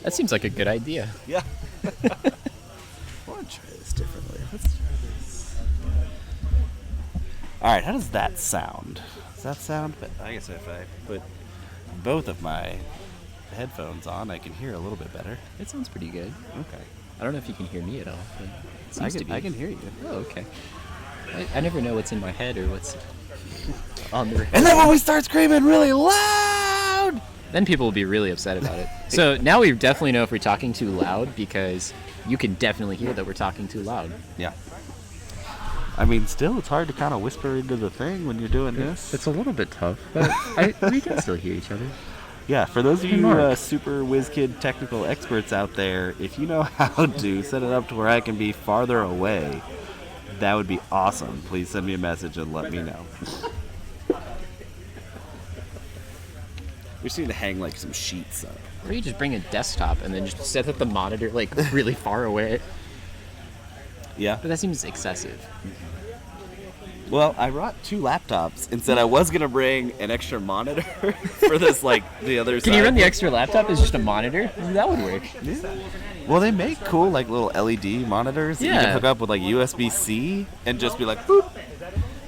That seems like a good idea. Yeah. I want to try this differently. Let's try this. All right, how does that sound? Does that sound? I guess if I put both of my headphones on, I can hear a little bit better. It sounds pretty good. Okay. I don't know if you can hear me at all. But it seems to be. I can hear you. Oh, okay. I never know what's in my head or what's on the record. And then when we start screaming really loud, Then people will be really upset about it. So now we definitely know if we're talking too loud because you can definitely hear that we're talking too loud. yeah. I mean, still, it's hard to kind of whisper into the thing when you're doing this. It's a little bit tough, but we can still hear each other. Yeah, for those of you Mark. super WizKid technical experts out there, if you know how to set it up to where I can be farther away, that would be awesome. Please send me a message and let me know. We just need to hang like some sheets up. Or you just bring a desktop and then just set up the monitor like really far away. Yeah. But that seems excessive. Well, I brought 2 laptops and said I was gonna bring an extra monitor for this, like the other side. Can you run the extra laptop as just a monitor? That would work. Yeah. Well, they make cool like little LED monitors that you Yeah. can hook up with like USB-C and just be like boop,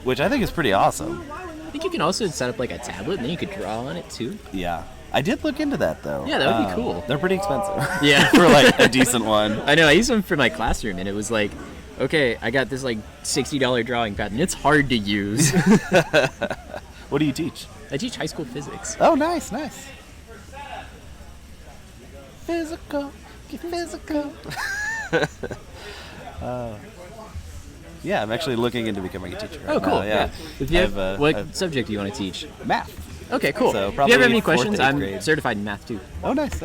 which I think is pretty awesome. I think you can also set up like a tablet and then you could draw on it too. Yeah. I did look into that though. Yeah, that would be cool. They're pretty expensive. Yeah. For like a decent one. I know, I used one for my classroom and it was like, okay, I got this like $60 drawing pad and it's hard to use. What do you teach? I teach high school physics. Oh, nice. Physical. Get physical. Yeah, I'm actually looking into becoming a teacher right Oh, cool. now. Yeah. If you have, what I've- subject do you want to teach? math. Okay, cool. So if you probably ever have any 4th, questions, 8th I'm grade. certified in math too. Oh, nice.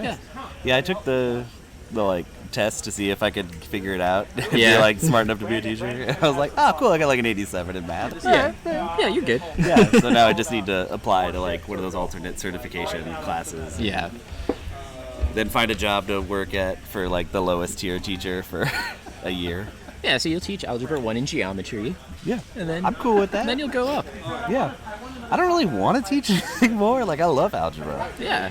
Yeah, I took the like test to see if I could figure it out. And Yeah. be like smart enough to be a teacher. And I was like, oh, cool. I got like an 87 in math. Yeah, you're good. Yeah. So now I just need to apply to like one of those alternate certification classes. Yeah. Then find a job to work at for like the lowest tier teacher for a year. Yeah, so you'll teach Algebra 1 and Geometry, Yeah. and then I'm cool with that. and then you'll go up. Yeah. I don't really want to teach anything more. Like, I love algebra. Yeah.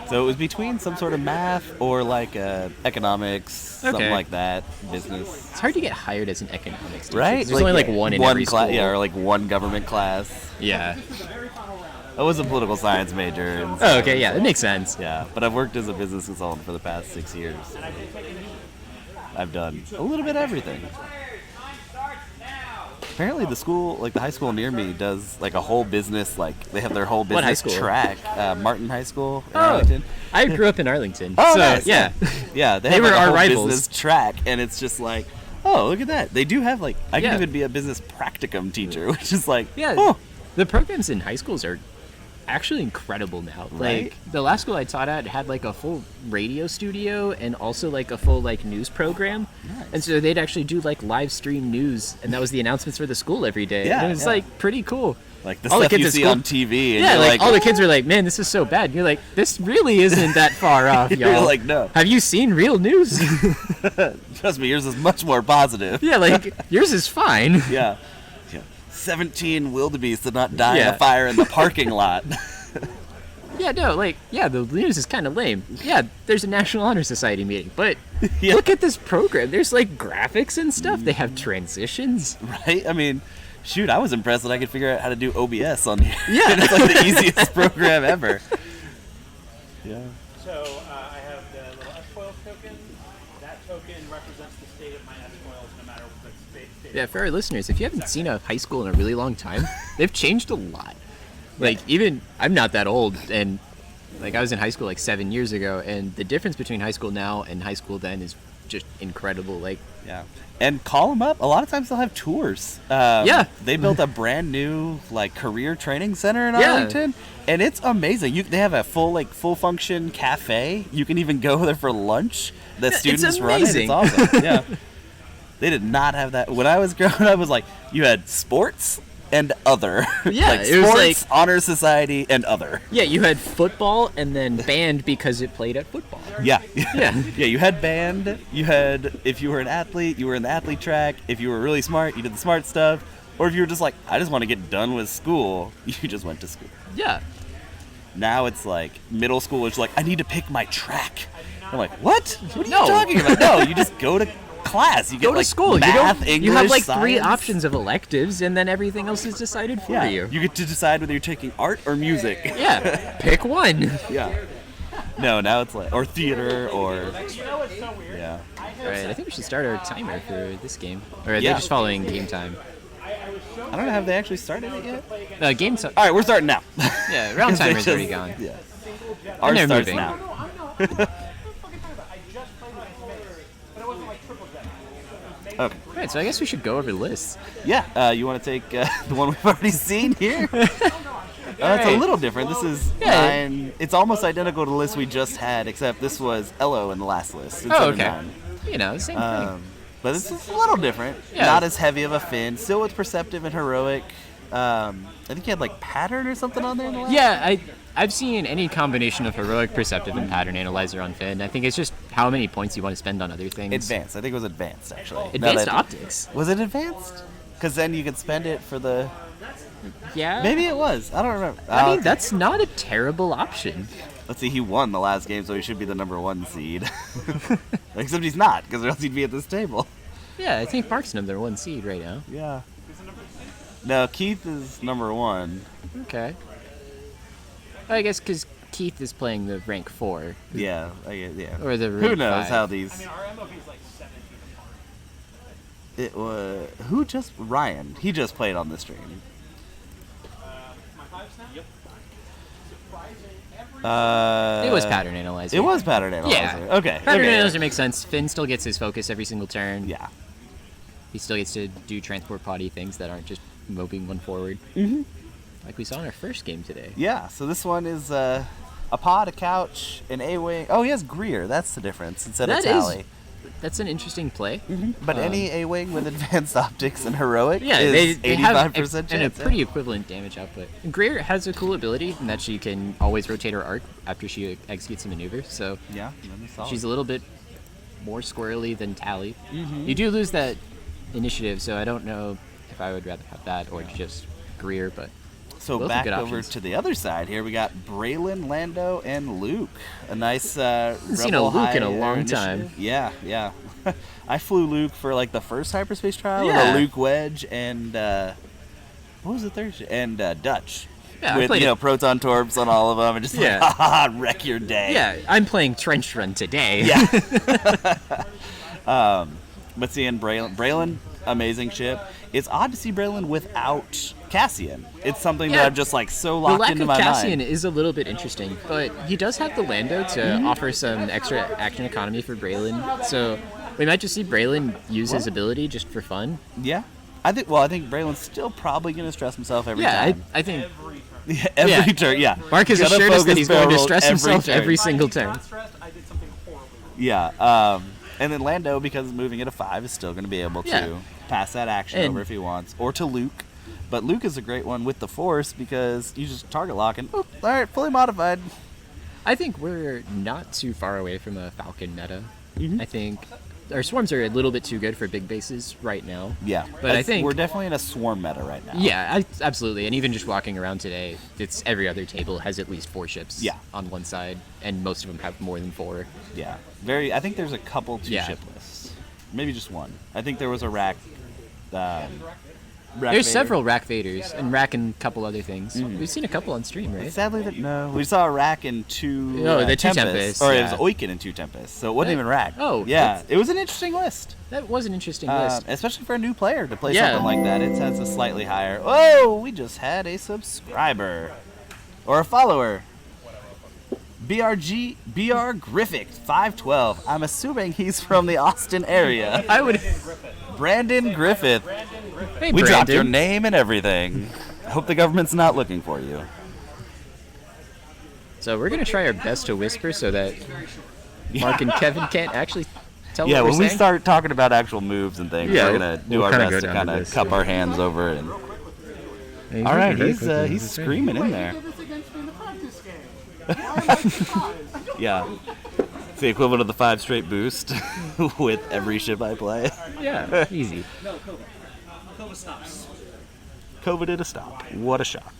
So it was between some sort of math or like economics, something Okay. like that, business. It's hard to get hired as an economics teacher. Right? There's only like one in every school. Yeah, or like one government class. Yeah. I was a political science major. And Oh, okay, yeah, that makes sense. yeah, but I've worked as a business consultant for the past 6 years. I've done a little bit of everything. Apparently the school, like the high school near me, does like a whole business, like they have their whole What high business school? track. Martin High School in Oh, Arlington. I grew up in Arlington. Oh, so, nice. yeah. Yeah, they They have were like, a our whole rivals. business track, and it's just like, oh, look at that. They do have like, I Yeah. can even be a business practicum teacher, which is like, Yeah. oh, The programs in high schools are actually incredible now. Right? Like the last school I taught at had like a full radio studio and also like a full like news program. Nice. And so they'd actually do like live stream news and that was the announcements for the school every day. Yeah, And it was yeah. like pretty cool. like the All the stuff kids you at see school- on TV, and Yeah, you're like all the kids were like, "Man, this is so bad." And you're like, "This really isn't that far off, y'all." You're like, no. Have you seen real news? Trust me, yours is much more positive. Yeah, like yours is fine. Yeah. 17 wildebeest did not die in Yeah. a fire in the parking lot. Yeah, no, like, yeah, the news is kind of lame. Yeah, there's a National Honor Society meeting, but Yeah. look at this program. There's like graphics and stuff. They have transitions. Right? I mean, shoot, I was impressed that I could figure out how to do OBS on here. Yeah. It's like the easiest program ever. Yeah. So I have the little S-Foils token. That token represents the state of my S-Foils no matter what state. Yeah, for our listeners, if you haven't seen a high school in a really long time, they've changed a lot. Like, even, I'm not that old, and like I was in high school like 7 years ago, and the difference between high school now and high school then is just incredible. Like, Yeah. And call them up. A lot of times they'll have tours. Yeah. They built a brand new like career training center in Yeah. Arlington, and it's amazing. They have a full function cafe. You can even go there for lunch. The it's students run it. It's amazing. awesome. Yeah. They did not have that when I was growing up. It was like you had sports and other. Yeah, like it was sports, like- honor society, and other. yeah, you had football and then band because it played at football. Yeah. Yeah. Yeah, you had band, you had, if you were an athlete, you were in the athlete track. If you were really smart, you did the smart stuff. Or if you were just like, I just want to get done with school, you just went to school. Yeah. Now it's like middle schoolers like, I need to pick my track. I'm like, what? What are No. you talking about? No, you just go to class. You Go get to like school. math, English, you have like science. 3 options of electives, and then everything else is decided for Yeah, you. you get to decide whether you're taking art or music. Yeah, pick one. Yeah. No, now it's like, or theater, or You know what's so weird? yeah. All right, I think we should start our timer for this game. Or are Yeah. they just following game time? I don't know, have they actually started it yet? Game time. All right, we're starting now. Yeah, round 'Cause they timer's already just- gone. Yeah. And Ours they're starts moving. now. No, I'm not. What the fuck are you talking about? I just played with Mace, but it wasn't like triple jet. It was Mace. Okay. All right, so I guess we should go over the list. Yeah, you want to take the one we've already seen here? It's a Alright. little different. This is Yeah. 9. It's almost identical to the list we just had, except this was Elo in the last list. Instead Oh, of okay. 9. You know, same thing. But this is a little different. Yeah. Not as heavy of a fin. Still with Perceptive and Heroic. I think you had like Pattern or something on there in the last. Yeah, I've seen any combination of heroic, perceptive, and pattern analyzer on Finn. I think it's just how many points you want to spend on other things. Advanced. I think it was Advanced, actually. Now Advanced that- optics. Was it Advanced? Because then you could spend it for the... Yeah. Maybe it was. I don't remember. I mean, Okay. that's not a terrible option. Let's see, he won the last game, so he should be the number 1 seed. Except he's not, because or else he'd be at this table. Yeah, I think Mark's number 1 seed right now. Yeah. No, Keith is number 1. Okay. I guess because Keith is playing the rank 4. Yeah, yeah. Or the Who rank knows 5. how I these... mean, our MOP is like 17 apart. It was... Who just... Ryan. He just played on the stream. My 5 snap? Yep. It was pattern analyzer. It was Pattern Analyzer. Yeah. Okay. Pattern okay. analyzer makes sense. Finn still gets his focus every single turn. Yeah. He still gets to do transport potty things that aren't just moping one forward. Mm-hmm. Like we saw in our first game today. Yeah, so this one is a pod, a couch, an A-wing. Oh, he has Greer. That's the difference instead of That Tally. is- That's an interesting play. But any A-wing with advanced optics and heroic Yeah, is they have 85% a, chance. and a pretty equivalent damage output. Greer has a cool ability in that she can always rotate her arc after she executes a maneuver, so Yeah, that is solid. she's a little bit more squirrely than Tally. You do lose that initiative, so I don't know if I would rather have that or just Greer, but So both are back good over options. to the other side here, we got Braylon, Lando, and Luke. A nice seen a Rebel Luke in a High long initiative. time. Yeah, yeah. I flew Luke for like the first hyperspace trial. Yeah. The Luke Wedge and what was the third? And Dutch. Yeah, I with played it- proton torps on all of them and just Yeah. like, ha ha, wreck your day. yeah, I'm playing Trench Run today. Yeah. But seeing Braylon, amazing ship. It's odd to see Braylon without Cassian. It's something Yeah. that I'm just like so The locked lack into of my Cassian mind. is a little bit interesting, but he does have the Lando to offer some extra action economy for Braylon, so we might just see Braylon use his ability just for fun. Yeah. I think Braylon's still probably going to stress himself every Yeah, time. I think Yeah, every yeah. turn, yeah. Mark has Gotta assured us that focus he's going to barrel stress himself turn. every If I single was turn. not stressed, I did something horribly wrong. Yeah. And then Lando, because moving at a 5, is still going to be able to Yeah. pass that action And- over if he wants. Or to Luke. But Luke is a great one with the Force because you just target lock and, oh, all right, fully modified. I think we're not too far away from a Falcon meta. Mm-hmm. I think our swarms are a little bit too good for big bases right now. Yeah. But I think we're definitely in a swarm meta right now. Yeah, absolutely. And even just walking around today, it's every other table has at least 4 ships Yeah. on one side, and most of them have more than 4. Yeah. I think there's a couple 2-ship lists. Maybe just one. I think there was a rack. Rack There's Vader. several Rack Vaders and Rack and a couple other things. We've seen a couple on stream, right? Sadly, no. We saw a rack in 2. No, the 2 Tempests, Or yeah. it was Oiken in 2 Tempests. So it wasn't even rack. Oh, yeah. that's- It was an interesting list. That was an interesting list. Especially for a new player to play Yeah. something like that. It has a slightly higher. Oh, we just had a subscriber. Or a follower. BR Griffic 512. I'm assuming he's from the Austin area. I would. Brandon Griffith. Hey, We dropped your Brandon. name and everything. I hope the government's not looking for you. So we're gonna try our best to whisper so that Mark and Kevin can't actually tell Yeah, what we're when we saying. start talking about actual moves and things, Yeah, we're gonna do we'll our kinda best go to down kind to of this. cup our hands over it. And all right, he's screaming in there. This against me in the practice game. Yeah, it's the equivalent of the 5 straight boost with every ship I play. Yeah, easy. No, COVID. COVID stops. COVID did a stop. What a shock.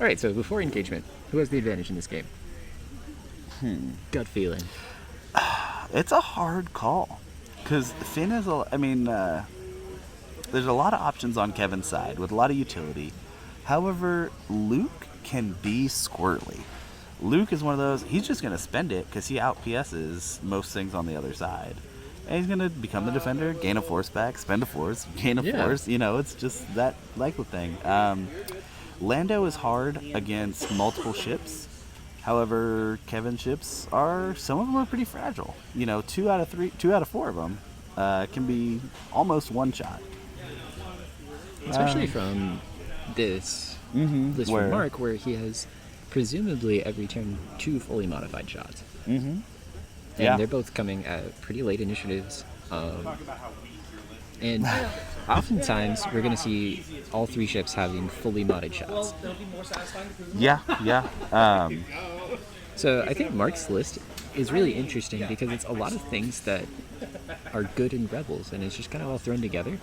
All right, so before engagement, who has the advantage in this game? Gut feeling. It's a hard call. Because Finn is there's a lot of options on Kevin's side with a lot of utility. However, Luke can be squirrely. Luke is one of those, he's just going to spend it because he out PS's most things on the other side. And he's going to become the defender, gain a force back, spend a force, gain a force. You know, it's just that likely thing. Lando is hard against multiple ships. However, Kevin's ships some of them are pretty fragile. You know, 2 out of 4 of them can be almost one shot. Especially from this list from Mark, where he has presumably every turn 2 fully modified shots. And they're both coming at pretty late initiatives. And oftentimes we're going to see all 3 ships having fully modded shots. Yeah. So I think Mark's list is really interesting because it's a lot of things that are good in Rebels, and it's just kind of all thrown together.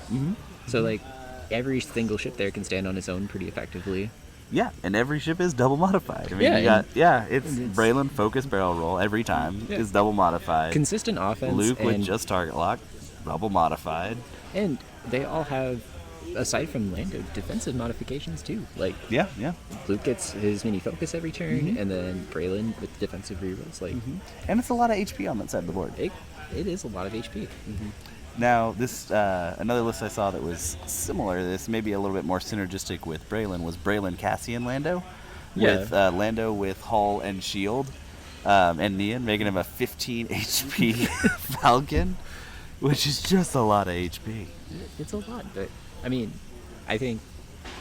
So like every single ship there can stand on its own pretty effectively. Yeah, and every ship is double modified. I mean, it's Braylon focus barrel roll every time is double modified. Consistent offense. Luke with just target lock, double modified. And they all have, aside from Lando, defensive modifications too. Like Luke gets his mini focus every turn, and then Braylon with defensive rerolls. Like, and it's a lot of HP on that side of the board. It is a lot of HP. Now, this another list I saw that was similar. This maybe a little bit more synergistic with Braylon was Braylon, Cassian, Lando, with Lando with hull and shield, and Neon making him a 15 HP Falcon, which is just a lot of HP. It's a lot, but I mean, I think,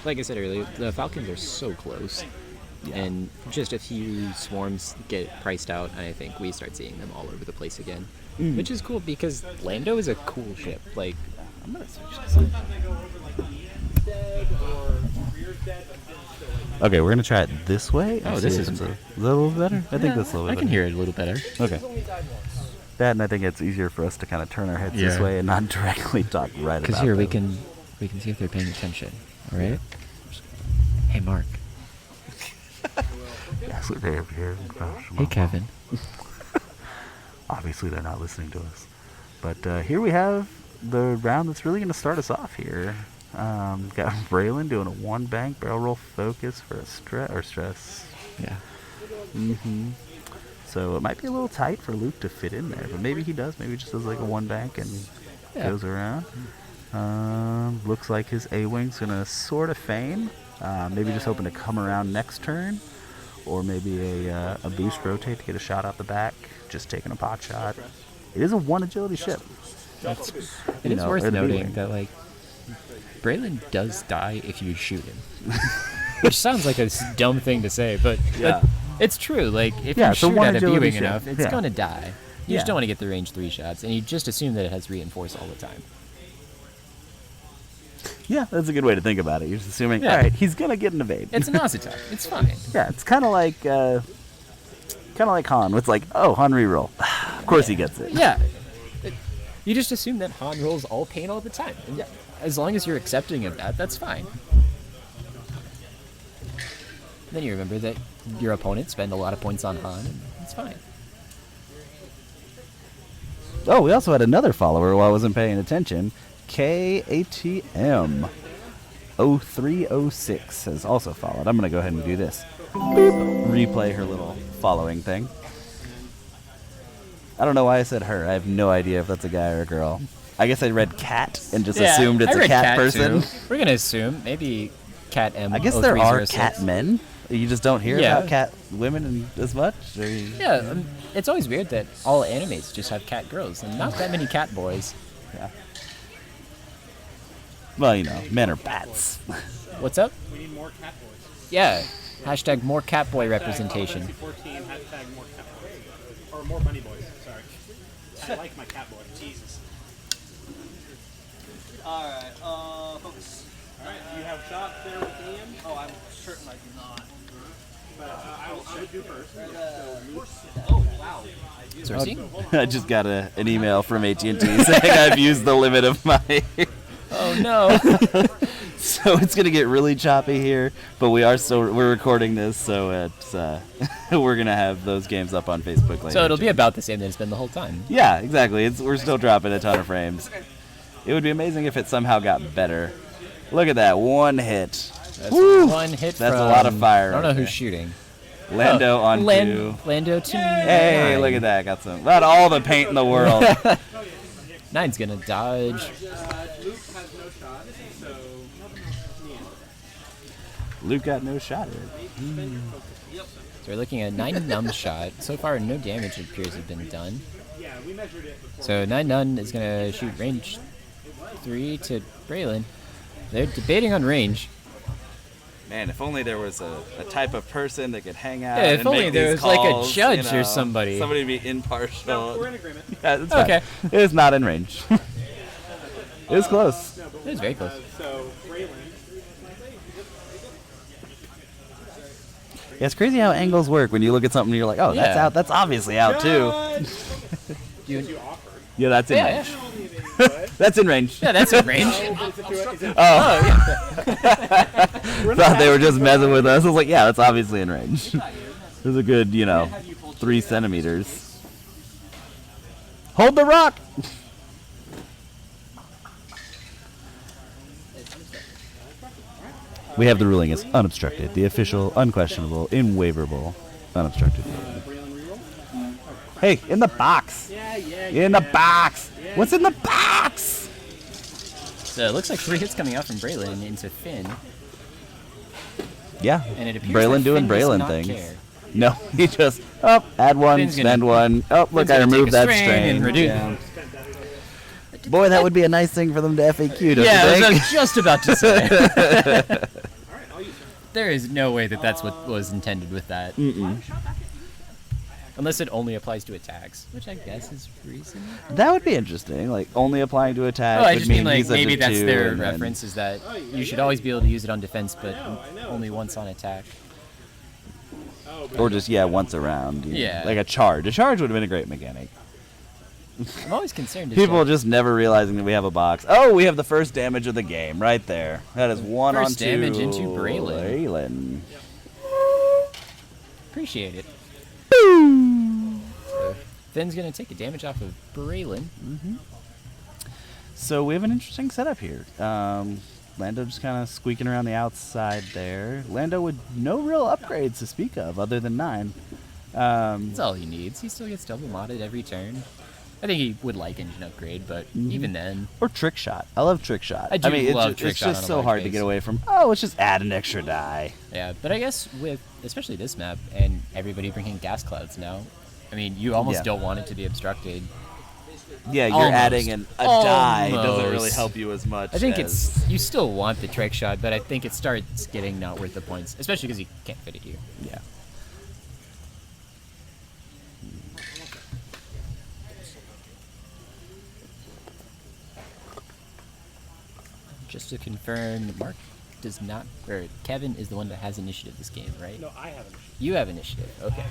like I said earlier, the Falcons are so close, and just a few swarms get priced out, and I think we start seeing them all over the place again. Which is cool because Lando is a cool ship. Like, I'm gonna switch this. Okay, we're gonna try it this way. Oh, this is a little better. I think that's a little bit I better. can hear it a little better. Okay. That, and I think it's easier for us to kind of turn our heads this way and not directly talk right about. Because here we can see if they're paying attention. All right. Hey, Mark. Yes, they're here. Hey, Kevin. Obviously, they're not listening to us. But here we have the round that's really going to start us off here. Got Braylon doing a 1 bank barrel roll focus for a stress. Yeah. So it might be a little tight for Luke to fit in there, but maybe he does. Maybe he just does like a 1 bank and goes around. Looks like his A-Wing's going to sort of feign. Maybe just hoping to come around next turn. Or maybe a boost rotate to get a shot out the back. Just taking a pot shot. It is a 1 agility ship. It is worth noting that, like, Braylon does die if you shoot him. Which sounds like a dumb thing to say, but it's true. Like, if you shoot at a B-Wing enough, it's going to die. You just don't want to get the range 3 shots, and you just assume that it has reinforce all the time. Yeah, that's a good way to think about it. You're just assuming, all right, he's going to get an evade. It's an Ozytok. It's fine. Yeah, it's kind of like Han. It's like, oh, Han reroll. Of course he gets it. Yeah. You just assume that Han rolls all pain all the time. And as long as you're accepting of that, that's fine. Then you remember that your opponent spend a lot of points on Han, and it's fine. Oh, we also had another follower who I wasn't paying attention. KATM 0306 has also followed. I'm going to go ahead and do this. Boop. Replay her little following thing. I don't know why I said her. I have no idea if that's a guy or a girl. I guess I read cat and just assumed it's a cat person. Too. We're going to assume maybe Cat M. I guess there are cat men. You just don't hear about cat women as much? Or it's always weird that all animes just have cat girls and not that many cat boys. Yeah. Well, you know, men are bats. What's up? We need more cat boys. Yeah. Hashtag more cat boy representation. 14, hashtag more cat boys. Or more bunny boys, sorry. I like my cat boy. Jesus. Alright, focus. Alright, do you have shots there with Ian? Oh, I'm certain I do not. But I would do first. Oh, wow. Cersei? I just got an email from AT&T saying I've used the limit of my... Oh, no. So it's gonna get really choppy here, but we're recording this, so it's we're gonna have those games up on Facebook later. So it'll be about the same that it's been the whole time. Yeah, exactly. We're still dropping a ton of frames. It would be amazing if it somehow got better. Look at that, one hit. That's Woo! one hit. That's from, a lot of fire I don't right know there. who's shooting. Lando on two. Lando 2. Hey, look at that. Got all the paint in the world. 9's gonna dodge. Luke has no shot, so Luke got no shot at it. So we're looking at 9 numb shot. So far, no damage it appears to have been done. yeah, we measured it before. So 9 none is gonna shoot range 3 to Braylon. They're debating on range. Man, if only there was a type of person that could hang out. Yeah, if and only make there these was like a calls, judge you know, or somebody. Somebody to be impartial. No, we're in agreement. Yeah, it's fine. Okay. It is not in range. It was close. No, but It was very close. So Braylon, Yeah, it's crazy how angles work when you look at something and you're like, oh, that's Yeah. out. That's obviously out too. you offered. Yeah, that's in Yeah, range. yeah. That's in range. Yeah, that's in range. Oh, yeah. thought they were just messing with us. I was like, yeah, that's obviously in range. There's a good, 3 centimeters. Hold the rock. We have the ruling as unobstructed, the official, unquestionable, inwaverable, unobstructed. Hey, in the box. In the box. What's in the box? So it looks like 3 hits coming out from Braylon into Finn. Yeah, And it appears Braylon that doing Finn does Braylon not things. care. No, he just add one, Finn's gonna- spend one. Oh, look, Finn's I gonna removed take a that strain strain. and reduce- Yeah. Boy, that would be a nice thing for them to FAQ, don't Yeah, you I think? was just about to say. There is no way that that's what was intended with that. Unless it only applies to attacks, which I guess is reasonable. That would be interesting. Like only applying to attack. Oh, I would just mean like he's a maybe that's two their and then- reference is that you should always be able to use it on defense, but only once on attack. Or just once around. Yeah. Like a charge. A charge would have been a great mechanic. I'm always concerned. People just never realizing that we have a box. Oh, we have the first damage of the game right there. That is one First on 2. damage into Braylon. Braylon. appreciate it. So Finn's gonna take a damage off of Braylon. So we have an interesting setup here. Lando just kind of squeaking around the outside there. Lando with no real upgrades to speak of other than 9. That's all he needs. He still gets double modded every turn. I think he would like engine upgrade, but even then, Or trick shot. I love trick shot. I do mean, love it's trick shot just on a so large hard to base. get away from. Oh, let's just add an extra die. yeah. But I guess with especially this map and everybody bringing gas clouds now, I mean, you almost Yeah. don't want it to be obstructed. Yeah, you're Almost. adding a die doesn't really Almost. help you as much. I think as, it's you still want the trick shot, but I think it starts getting not worth the points, especially because you can't fit it here. yeah. Just to confirm, Mark does not, or Kevin is the one that has initiative this game, right? No, I haven't. You have initiative. Okay.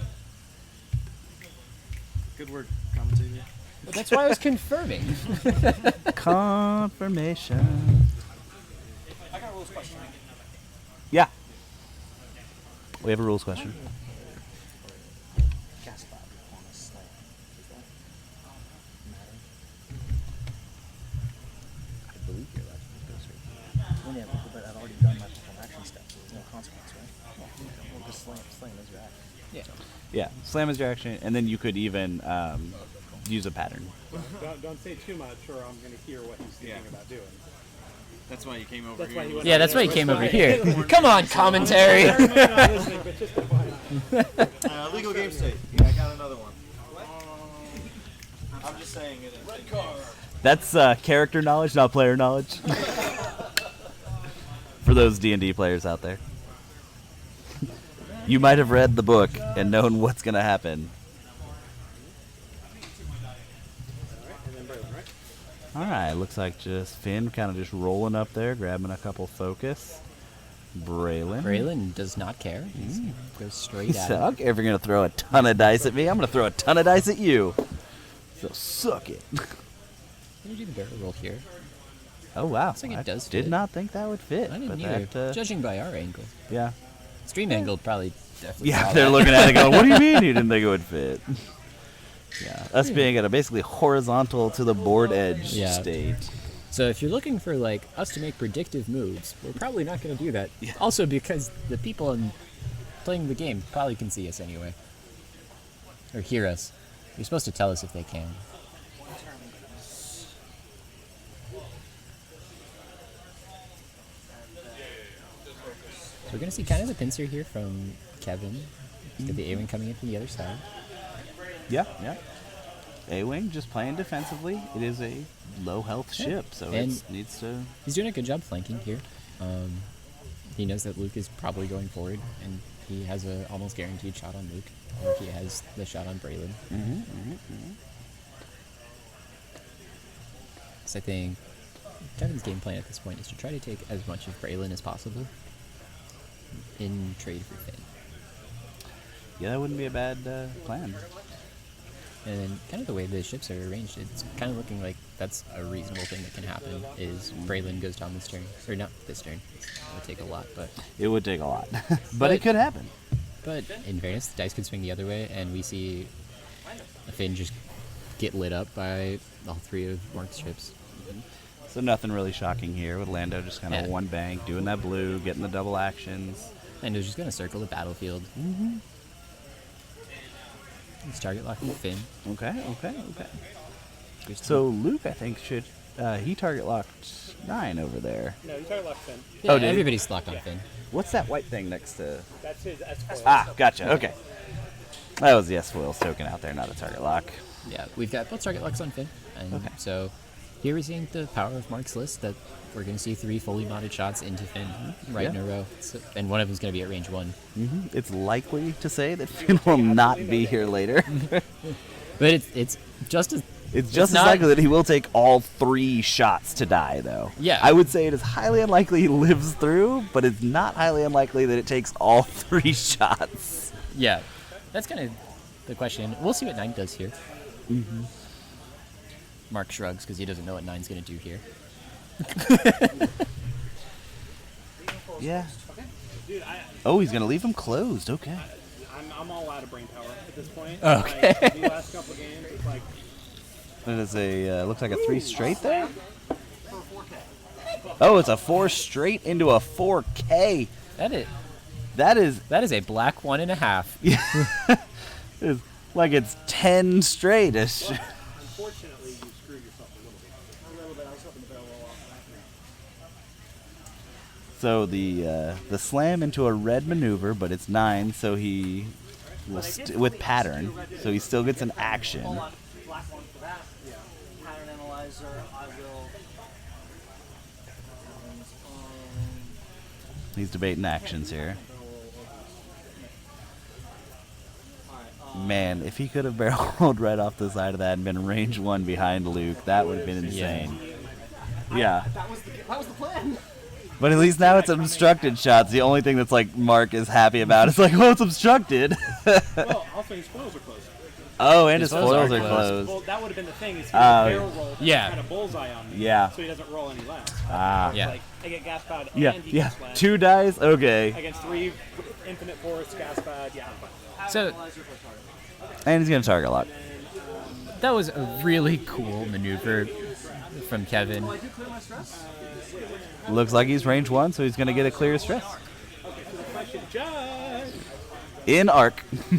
Good work, commentator. Well, that's why I was confirming. Confirmation. I got a rules question. Yeah. We have a rules question. Gas cloud on a slab. Does that matter? I believe you're allowed to go straight. Well, yeah, but I've already done my full action steps, so there's no consequence, right? Well, just slam is your action. Yeah. Yeah, slam is your action, and then you could even use a pattern. Don't say too much, or I'm going to hear what he's thinking about doing. That's why you came over That's why he here. went Yeah, that's why he came over here. Come on, commentary. Everybody not listening, but just FYI. Legal game state. Yeah, I got another one. I'm just saying it. Red car. That's character knowledge, not player knowledge. For those D&D players out there. You might have read the book and known what's going to happen. Alright, looks like just Finn kind of just rolling up there, grabbing a couple focus. Braylon. Braylon does not care. He goes straight He at said, I it. don't care if you're going to throw a ton of dice at me. I'm going to throw a ton of dice at you. So suck it. Can you do the barrel roll here? Oh wow! Looks like it does Did fit. not think that would fit. I didn't but either. that, Judging by our angle, yeah. stream angle probably definitely. Yeah, saw they're that. looking at it going, what do you mean you didn't think it would fit? Yeah, us being at a basically horizontal to the board edge Yeah. state. So if you're looking for like us to make predictive moves, we're probably not going to do that. Yeah. Also because the people playing the game probably can see us anyway, or hear us. You're supposed to tell us if they can. So we're going to see kind of the pincer here from Kevin. He's got the A-wing coming in from the other side. Yeah, yeah. A-Wing just playing defensively. It is a low health ship, so And- it needs to... He's doing a good job flanking here. He knows that Luke is probably going forward, and he has a almost guaranteed shot on Luke, or he has the shot on Braylon. So I think Kevin's game plan at this point is to try to take as much of Braylon as possible in trade for Finn. Yeah, that wouldn't be a bad plan. And then kind of the way the ships are arranged, it's kind of looking like that's a reasonable thing that can happen, is Braylon goes down this turn. Or not this turn. It would take a lot, but... It would take a lot. but But- it could happen. But in fairness, the dice could swing the other way, and we see Finn just get lit up by all three of Mark's ships. So nothing really shocking here with Lando just kind of Yeah. one bank, doing that blue, getting the double actions. And he's just going to circle the battlefield. He's target locking Finn. Okay. Just- So Luke, I think, should... he target locked 9 over there. No, you target lock Finn. yeah, oh, did he? everybody's locked on Finn. What's that white thing next to... That's his S-foil. Ah, gotcha. Okay. That was the S-Foils token out there, not a target lock. Yeah, we've got both target locks on Finn. And Okay. so here we're seeing the power of Mark's list, that we're going to see 3 fully modded shots into Finn right in Yeah. a row. So, and one of them's going to be at range 1. It's likely to say that Finn will not be here later. But it's just as... It's just as not- likely that he will take all 3 shots to die, though. Yeah. I would say it is highly unlikely he lives through, but it's not highly unlikely that it takes all 3 shots. Yeah, that's kind of the question. We'll see what 9 does here. Mark shrugs because he doesn't know what 9's going to do here. Yeah. Dude, Oh, he's going to leave him closed. Okay. I'm all out of brain power at this point. Okay. Like, the last couple of games, it's like, That is a, looks like a 3 straight there. Oh, it's a 4 straight into a 4K. That is That is a black 1.5. it's like it's 10 straight. unfortunately, you screwed yourself a little bit. I was hoping to barrel roll off. So the slam into a red maneuver, but it's 9, so he will with pattern, so he still gets an action. Black one for that. Yeah. Pattern analyzer. I will. He's debating actions here. Man, if he could have barrel rolled right off the side of that and been range 1 behind Luke, that would have been insane. Yeah. That was the plan. But at least now it's obstructed shots. The only thing that's like Mark is happy about is like, oh, it's obstructed. Well, also his foils are closed. Oh, and his His foils foils are are closed. Well, that would have been the thing. Is he Oh, would barrel roll, yeah. kind of bullseye on me, Yeah. so he doesn't roll any less. Ah. Yeah. Like I get gas pad Yeah, and he yeah. gets less. 2 dice? Okay. Against 3 infinite force gas pad. Yeah, I'm fine. So And he's going to target lock. that was a really cool maneuver from Kevin. Looks like he's range 1, so he's going to get a clear stress. Question, Judge. In arc. We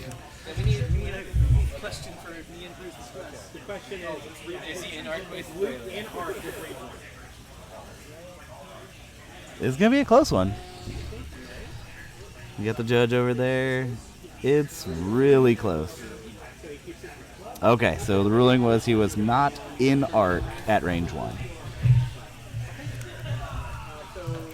need a question for me and Bruce Stress. The question is Is he in arc with Luke in arc with range 1? It's going to be a close one. You got the judge over there. It's really close. Okay, so the ruling was he was not in arc at range 1.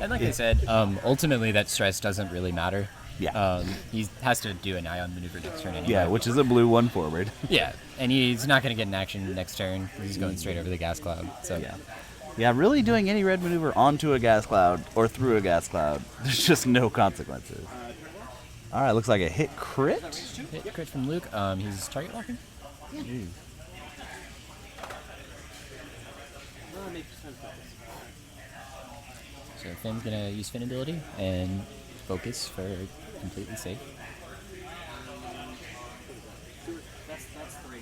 And like I said, ultimately that stress doesn't really matter. Yeah. He has to do an ion maneuver next turn anyway. Yeah, which is a blue 1 forward. Yeah, and he's not going to get an action next turn. He's going straight over the gas cloud. So Yeah. Yeah, really doing any red maneuver onto a gas cloud or through a gas cloud, there's just no consequences. All right, looks like a hit crit. hit crit from Luke. He's target locking. Finn's gonna use Finn ability and focus for completely safe. That's 3.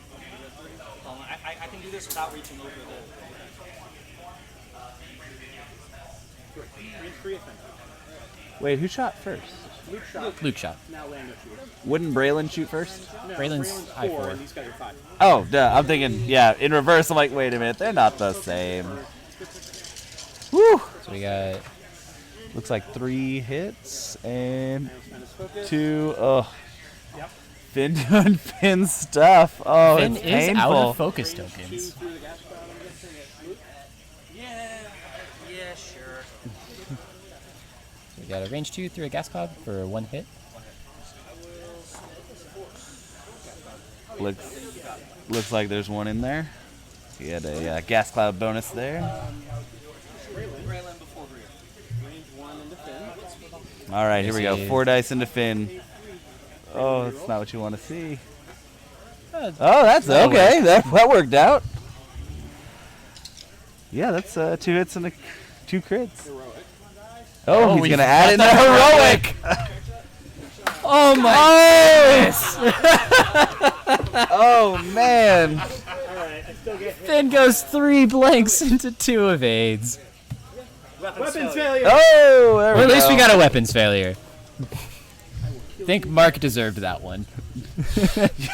I can do this without reaching over the. Range 3 offense. Wait, who shot first? Luke shot. Luke shot. Now Lando shoots. Wouldn't Braylon shoot first? No, Braylon's I 4 4. and these guys are 5. Oh, duh. I'm thinking, yeah, in reverse. I'm like, wait a minute, they're not the same. Woo! So we got Looks like 3 hits and Spend his focus. 2. Oh, Yep. Finn doing Finn stuff. Oh, Finn it's is painful. out of focus Range 2 tokens. through the gas cloud, I'm guessing at Luke. Yeah, sure. So we got a range 2 through a gas cloud for 1 hit. Looks like there's one in there. He had a gas cloud bonus there. Braylon before Rhea. Range 1 into Finn. All right, here we go. This is- 4 dice into Finn. Oh, that's not what you want to see. Uh, Oh, that's That'll okay. That worked out. Yeah, that's 2 hits and 2 crits. Heroic. Oh, Oh, he's we gonna add in the forgot heroic. Oh my! Oh man. Alright, I still get hit. Finn goes 3 blanks into 2 evades. Weapons failure. Oh, there Or we at least go. we got a weapons failure. I think Mark deserved that one.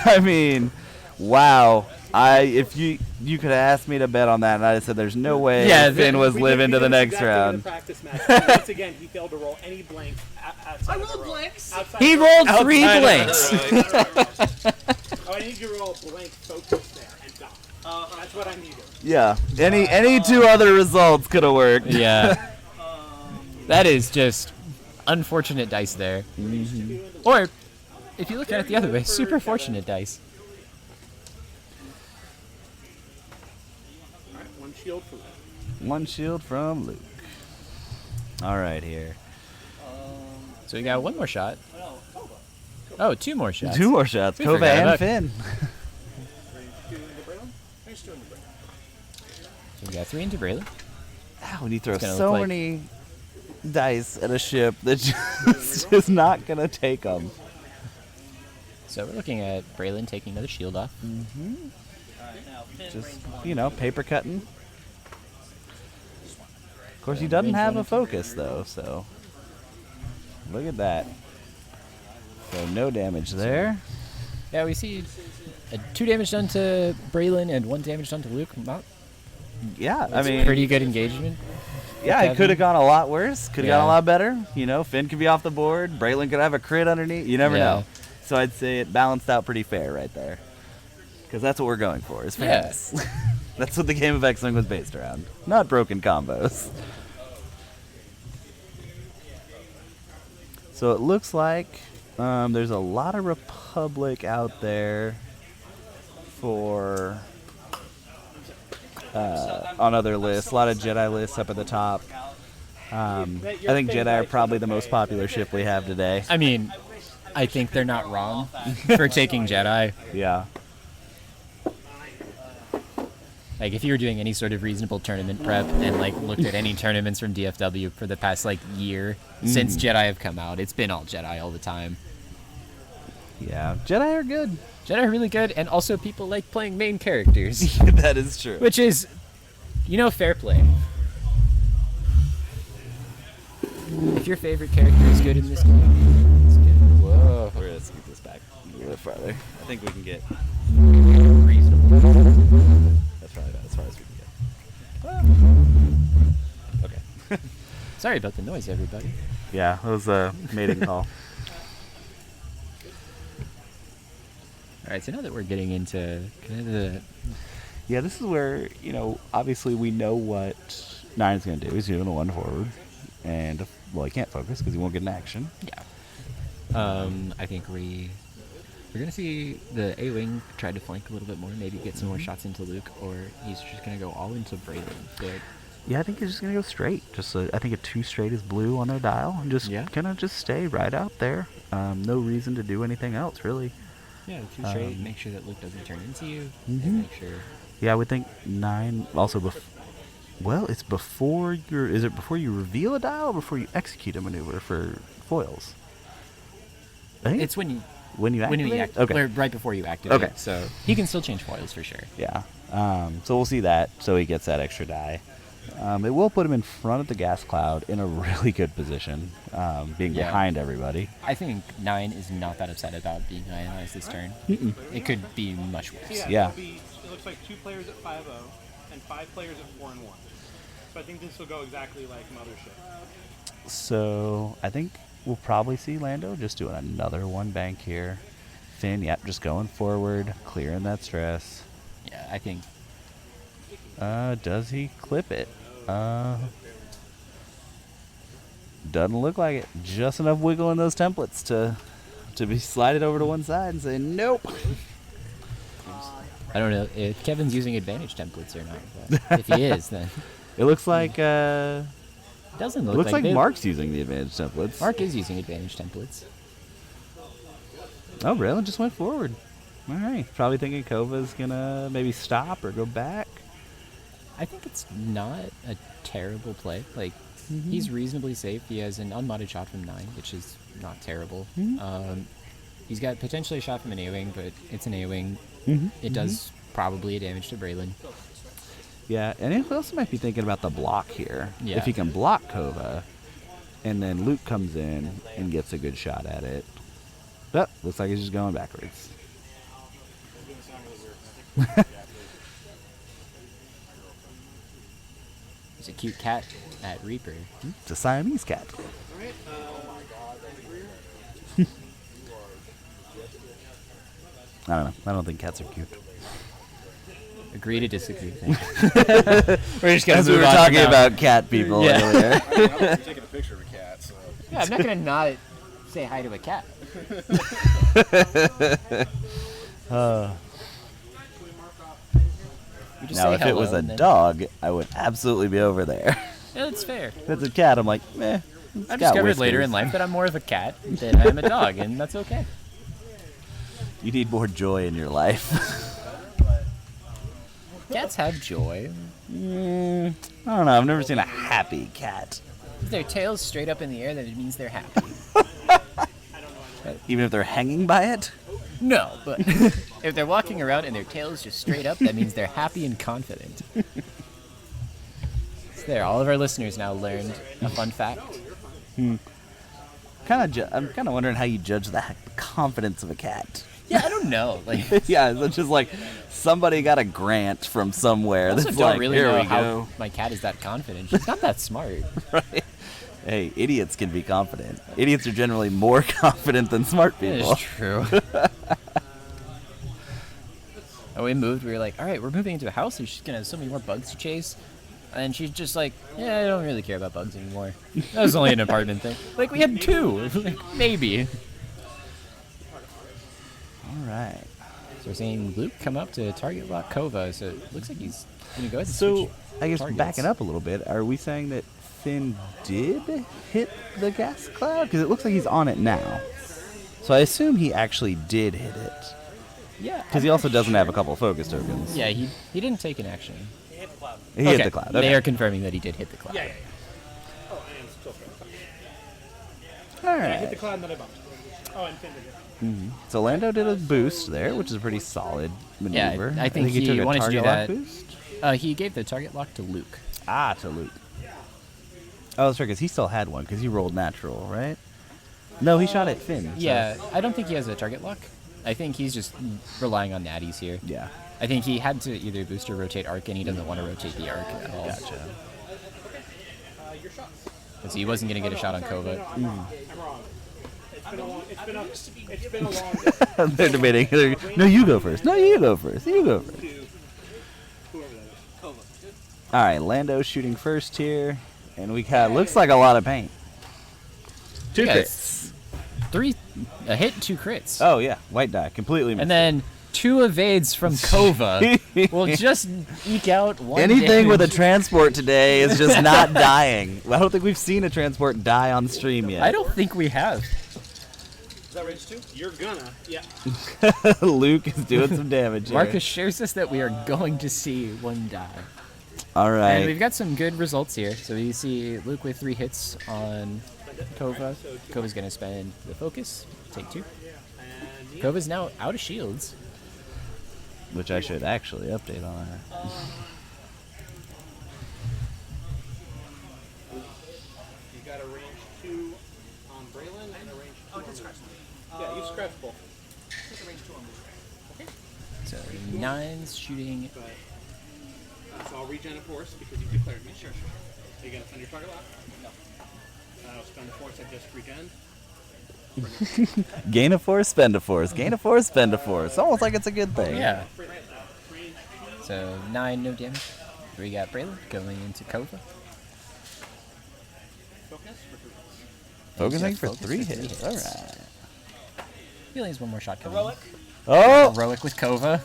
I mean, wow. If you could have asked me to bet on that, and I just said there's no way Yeah, Finn was We living did to the next exactly round. The practice match. Once again, he failed to roll any blanks outside. I rolled blanks. He rolled 3 blanks. Oh, I need you to roll a blank focus there and dump. That's what I needed. Yeah. Any 2 other results could have worked. Yeah. That is just unfortunate dice there. Or, if you look at it the other way, super fortunate dice. All right, 1 shield for that. 1 shield from Luke. All right, here. So we got 1 more shot. Oh, 2 more shots. 2 more shots. We Kova forgot and about- Finn. Range 2 into Braylon. Range 2 into Braylon. So we got 3 into Braylon. When you throw It's gonna so look like- many dice at a ship that just is not going to take them. So we're looking at Braylon taking another shield off. Just, paper cutting. Of course, he doesn't have a focus, though, so. Look at that. So, no damage there. Yeah, we see 2 damage done to Braylon and 1 damage done to Luke. Not Yeah, I That's mean, pretty good engagement. yeah, it Kevin. could have gone a lot worse. Could have gone Yeah. a lot better. Finn could be off the board. Braylon could have a crit underneath. You never Yeah. know. So I'd say it balanced out pretty fair right there. Because that's what we're going for, is Yeah. fairness. That's what the game of X-Wing was based around. Not broken combos. So it looks like there's a lot of Republic out there for on other lists. A lot of Jedi lists up at the top. I think Jedi are probably the most popular ship we have today. I mean, I think they're not wrong for taking Jedi. Yeah. Like, if you were doing any sort of reasonable tournament prep and, like, looked at any tournaments from DFW for the past, like, year since Jedi have come out, it's been all Jedi all the time. Yeah. Jedi are good. Jedi are really good, and also people like playing main characters, That is true. which is, fair play. If your favorite character is good in this game, it's good. Whoa. We're gonna scoot this back a little bit farther. I think we can get Reasonable. that's probably about as far as we can get. Okay. Sorry about the noise, everybody. Yeah, that was a mating call. All right, so now that we're getting into kind of the Yeah, this is where, obviously we know what Nine's going to do. He's doing a 1 forward. And, he can't focus because he won't get an action. I think we're gonna see the A-wing try to flank a little bit more, maybe get some more shots into Luke, or he's just gonna go all into Braylon. But Yeah, I think he's just going to go straight. I think a 2 straight is blue on their dial. And just kind of just stay right out there. No reason to do anything else, really. yeah, 2 straight. Make sure that Luke doesn't turn into you. Mhm. And make sure. Yeah, I would think 9 also Well, it's before your. Is it before you reveal a dial or before you execute a maneuver for foils? I think It's when you when you activate. or right before you activate. Okay. So he can still change foils for sure. Yeah. So we'll see that. So he gets that extra die. It will put him in front of the gas cloud in a really good position, being Yeah. behind everybody. I think 9 is not that upset about being ionized this turn. It could be much worse. Yeah. It looks like 2 players at 5-0 and 5 players at 4-1. So I think this will go exactly like Mothership. So I think we'll probably see Lando just doing another one bank here. Finn, yep, just going forward, clearing that stress. Yeah, I think Does he clip it? Doesn't look like it. Just enough wiggle in those templates to be slided over to one side and say nope. I don't know if Kevin's using advantage templates or not. But if he is, then It looks like it doesn't look looks like they- Mark's using the advantage templates. Mark is using advantage templates. Oh, Braylon just went forward. All right, probably thinking Kova's gonna maybe stop or go back. I think it's not a terrible play. Like, he's reasonably safe. He has an unmodded shot from 9, which is not terrible. He's got potentially a shot from an A-Wing, but it's an A-Wing. It does probably a damage to Braylon. Yeah, and he also might be thinking about the block here. Yeah. If he can block Kova, and then Luke comes in and gets a good shot at it. But looks like he's just going backwards. There's a cute cat at Reaper. It's a Siamese cat. I don't know. I don't think cats are cute. Agree to disagree. We're just gonna As we move were on talking now. about cat people Yeah. earlier. I'm taking a picture of a cat, so. Yeah, I'm not gonna not say hi to a cat. You just Now, say if it was hello a and then- dog, I would absolutely be over there. Yeah, that's fair. If it's a cat, I'm like, meh. it's I got discovered later whiskers. in life that I'm more of a cat than I am a dog, and that's okay. You need more joy in your life. Cats have joy. I don't know. I've never seen a happy cat. If their tail's straight up in the air, then it means they're happy. Even if they're hanging by it? No, but if they're walking around and their tail's just straight up, that means they're happy and confident. So there, all of our listeners now learned a fun fact. I'm kind of wondering how you judge the confidence of a cat. Yeah, I don't know. Like, Yeah, it's just like somebody got a grant from somewhere. I also That's don't like, really here know we how go. my cat is that confident. She's not that smart. Right? Hey, idiots can be confident. Idiots are generally more confident than smart people. It's true. And we moved. We were like, all right, we're moving into a house. There's just gonna have so many more bugs to chase. And she's just like, yeah, I don't really care about bugs anymore. That was only an apartment thing. Like, we had 2. Like, maybe. All right. So we're seeing Luke come up to target lock Kova. So it looks like he's gonna go ahead and So, switch I guess targets. backing up a little bit, are we saying that Finn did hit the gas cloud? Because it looks like he's on it now. So I assume he actually did hit it. Yeah. Because he also doesn't have a couple of focus tokens. Yeah, he didn't take an action. He hit the cloud. They Okay. are confirming that he did hit the cloud. Yeah. Oh, and still straight. All I hit the right. cloud and then I bumped. Oh, and Finn did it. So Lando did a boost there, which is a pretty solid Yeah, maneuver. I think he took a wanted to do target lock that. boost. He gave the target lock to Luke. Ah, to Luke. Oh, that's right, because he still had one, because he rolled natural, right? No, he shot at Finn. so- Yeah, I don't think he has a target lock. I think he's just relying on natties here. Yeah. I think he had to either boost or rotate arc, and he doesn't want to rotate the arc at all. Gotcha. Your shots. So he wasn't going to get a shot on Kova. I'm wrong. It's been a long day. They're debating. No, you go first. No, you go first. You go first. Whoever that is. All right, Lando shooting first here, and we got looks like a lot of paint. 2 Yeah, crits. A hit, 2 crits. Oh yeah, white die, completely missed. And then 2 evades from Kova will just eke out 1 Anything with a damage. transport today is just not dying. Well, I don't think we've seen a transport die on stream yet. I don't think we have. Is that range 2? You're gonna. Yeah. Luke is doing some damage. Here. Marcus shares us that we are going to see 1 die. All And right. we've got some good results here. So you see Luke with 3 hits on Kova. Kova's going to spend the focus, take 2. Kova's now out of shields. Which I should actually update on her. You got a range 2 on Braylon and a range 2 on Yeah, you scratch both. So 9's shooting. So I'll regen a force because you declared me. Sure. Are you going to spend your target lock? No. I'll spend the force I just regen. Gain a force, spend a force. Gain a force, spend a force. Almost like it's a good thing. Yeah. So 9, no damage. We got Braylon going into Kova. Focus for 3 Focusing Just for focus 3 for 3 hits. hits. All right. He only has one more shot coming. Heroic. Oh, Heroic with Kova.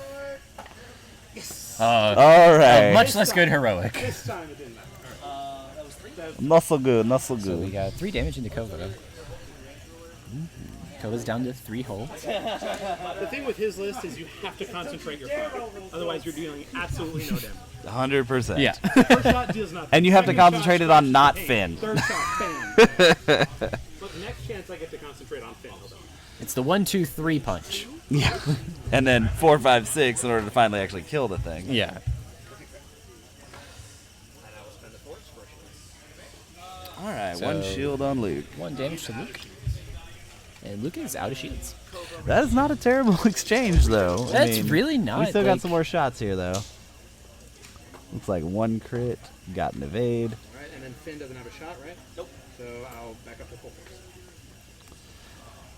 all right. Much less good heroic. This time it didn't matter. That was 3. Not so good, not so So we good. got 3 damage into Kova. Kova's down to 3 hull. The thing with his list is you have to concentrate your fire. Otherwise, you're dealing absolutely no damage. 100%. Yeah. First shot deals nothing. And you have to Second shot, concentrate it scratch on not pain. Finn. Third shot, bam. But next chance I get to concentrate on Finn. Hold on. It's the 1, 2, 3 punch. Yeah. And then 4, 5, 6 in order to finally actually kill the thing. Yeah. And I will spend a force for a shield. All right, So- 1 shield on Luke. 1 damage to Luke. And Luke is out of shields. That is not a terrible exchange, though. That's really not, We still got like- some more shots here, though. Looks like 1 crit, got an evade. Alright, and then Finn doesn't have a shot, right? Nope. So I'll back up to full force.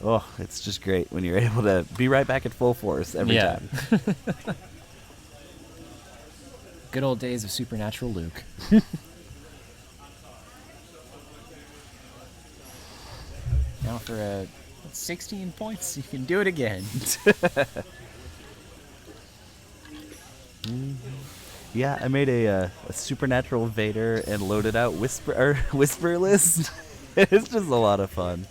Oh, it's just great when you're able to be right back at full force every Yeah. time. Good old days of Supernatural Luke. Now for 16 points, you can do it again. Yeah, I made a supernatural Vader and loaded out whisper list. It's just a lot of fun.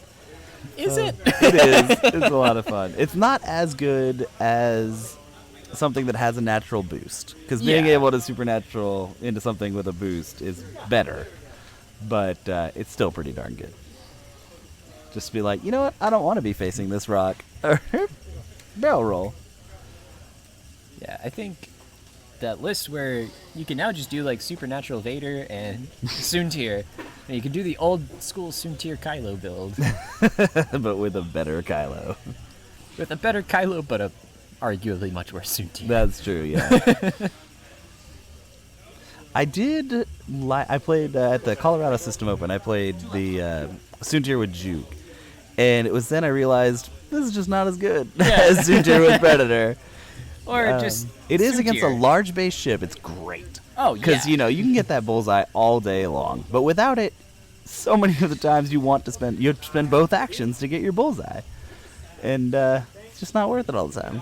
Is it? It is. It's a lot of fun. It's not as good as something that has a natural boost, because being Yeah. able to supernatural into something with a boost is better, but it's still pretty darn good. Just be like, you know what? I don't want to be facing this rock. Barrel roll. Yeah, I think that list where you can now just do like Supernatural Vader and Soontir. And you can do the old school Soontir Kylo build But with a better Kylo. with a better Kylo, but a arguably much worse Soontir. That's true, yeah. I did. I played at the Colorado System Open. I played the Soontir with Juke, and it was then I realized this is just not as good as Soontir with Predator. Or just It is against a Soontir. large base ship. It's great. Oh, Because, yeah. you know, you can get that bullseye all day long. But without it, so many of the times you have to spend both actions to get your bullseye. And it's just not worth it all the time.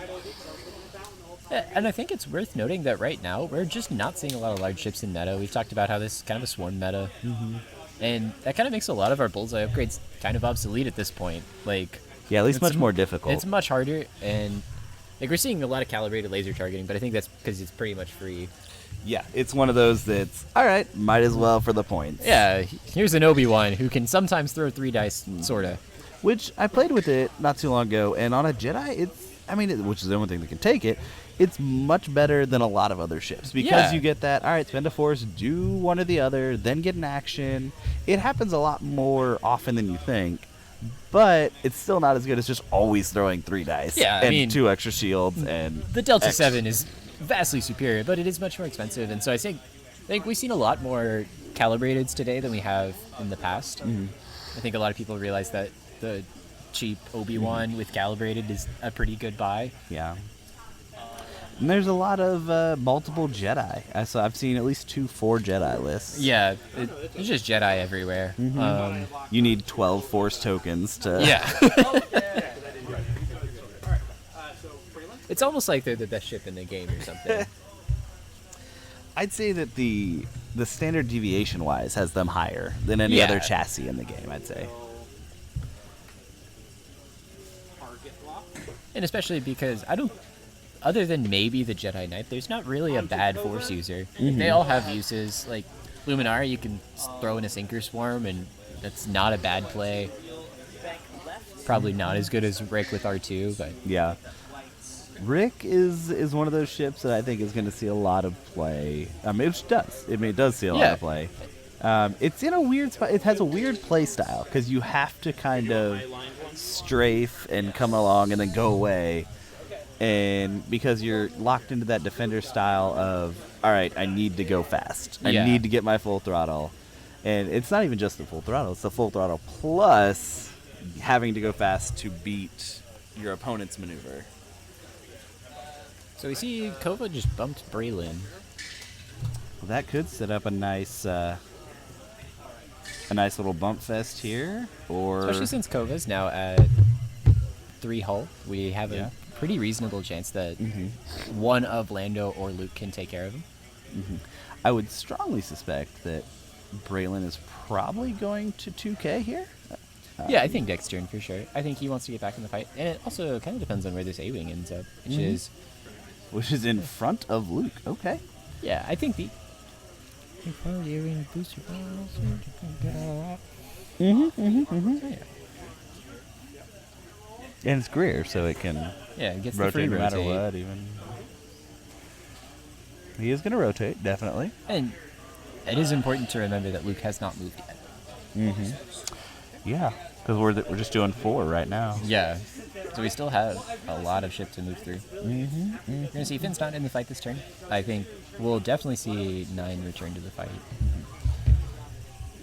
Yeah, and I think it's worth noting that right now we're just not seeing a lot of large ships in meta. We've talked about how this is kind of a swarm meta, and that kind of makes a lot of our bullseye upgrades kind of obsolete at this point. Like, Yeah, at least it's much more difficult. It's much harder, and like we're seeing a lot of calibrated laser targeting, but I think that's because it's pretty much free. Yeah, it's one of those that's, all right, might as well for the points. Yeah, here's an Obi-Wan who can sometimes throw 3 dice, sorta. Which I played with it not too long ago, and on a Jedi, which is the only thing that can take it, it's much better than a lot of other ships because Yeah. you get that, all right, spend a force, do one or the other, then get an action. It happens a lot more often than you think, but it's still not as good as just always throwing 3 dice Yeah, I and mean, 2 extra shields and The Delta X. 7 is vastly superior, but it is much more expensive, and so I think we've seen a lot more calibrateds today than we have in the past. I think a lot of people realize that the cheap Obi-Wan with calibrated is a pretty good buy. Yeah. And there's a lot of multiple Jedi. I've seen at least 2 4 Jedi lists. Yeah, it's just Jedi everywhere. You need 12 Force tokens to. Yeah. So Braylon? It's almost like they're the best ship in the game or something. I'd say that the standard deviation wise has them higher than any Yeah. other chassis in the game. I'd say. Target lock. And especially because I don't other than maybe the Jedi Knight, there's not really a bad Force user. They all have uses. Like Luminara, you can throw in a Sinker Swarm, and that's not a bad play. Probably not as good as Rick with R2, but Yeah. Rick is one of those ships that I think is going to see a lot of play. It does. It does see a lot of play. It's in a weird spot. It has a weird play style because you have to kind of strafe and come along and then go away. And because you're locked into that defender style of, all right, I need to go fast. I Yeah. need to get my full throttle. And it's not even just the full throttle. It's the full throttle plus having to go fast to beat your opponent's maneuver. so we see Kova just bumped Braylon. Well, that could set up a nice little bump fest here. Or Especially since Kova's now at 3 hull, we have Yeah. a pretty reasonable chance that one of Lando or Luke can take care of him. I would strongly suspect that Braylon is probably going to 2K here. Yeah, I think Deck's turn for sure. I think he wants to get back in the fight. And it also kind of depends on where this A-Wing ends up, Which is in front of Luke. Okay. yeah, I think the... And it's Greer, so it can Yeah, it gets the free rotate no matter rotate. what. Even he is going to rotate, definitely. And it is important to remember that Luke has not moved yet. Yeah, because we're just doing 4 right now. Yeah. So we still have a lot of ship to move through. We're going to see Finn's not in the fight this turn. I think we'll definitely see 9 return to the fight.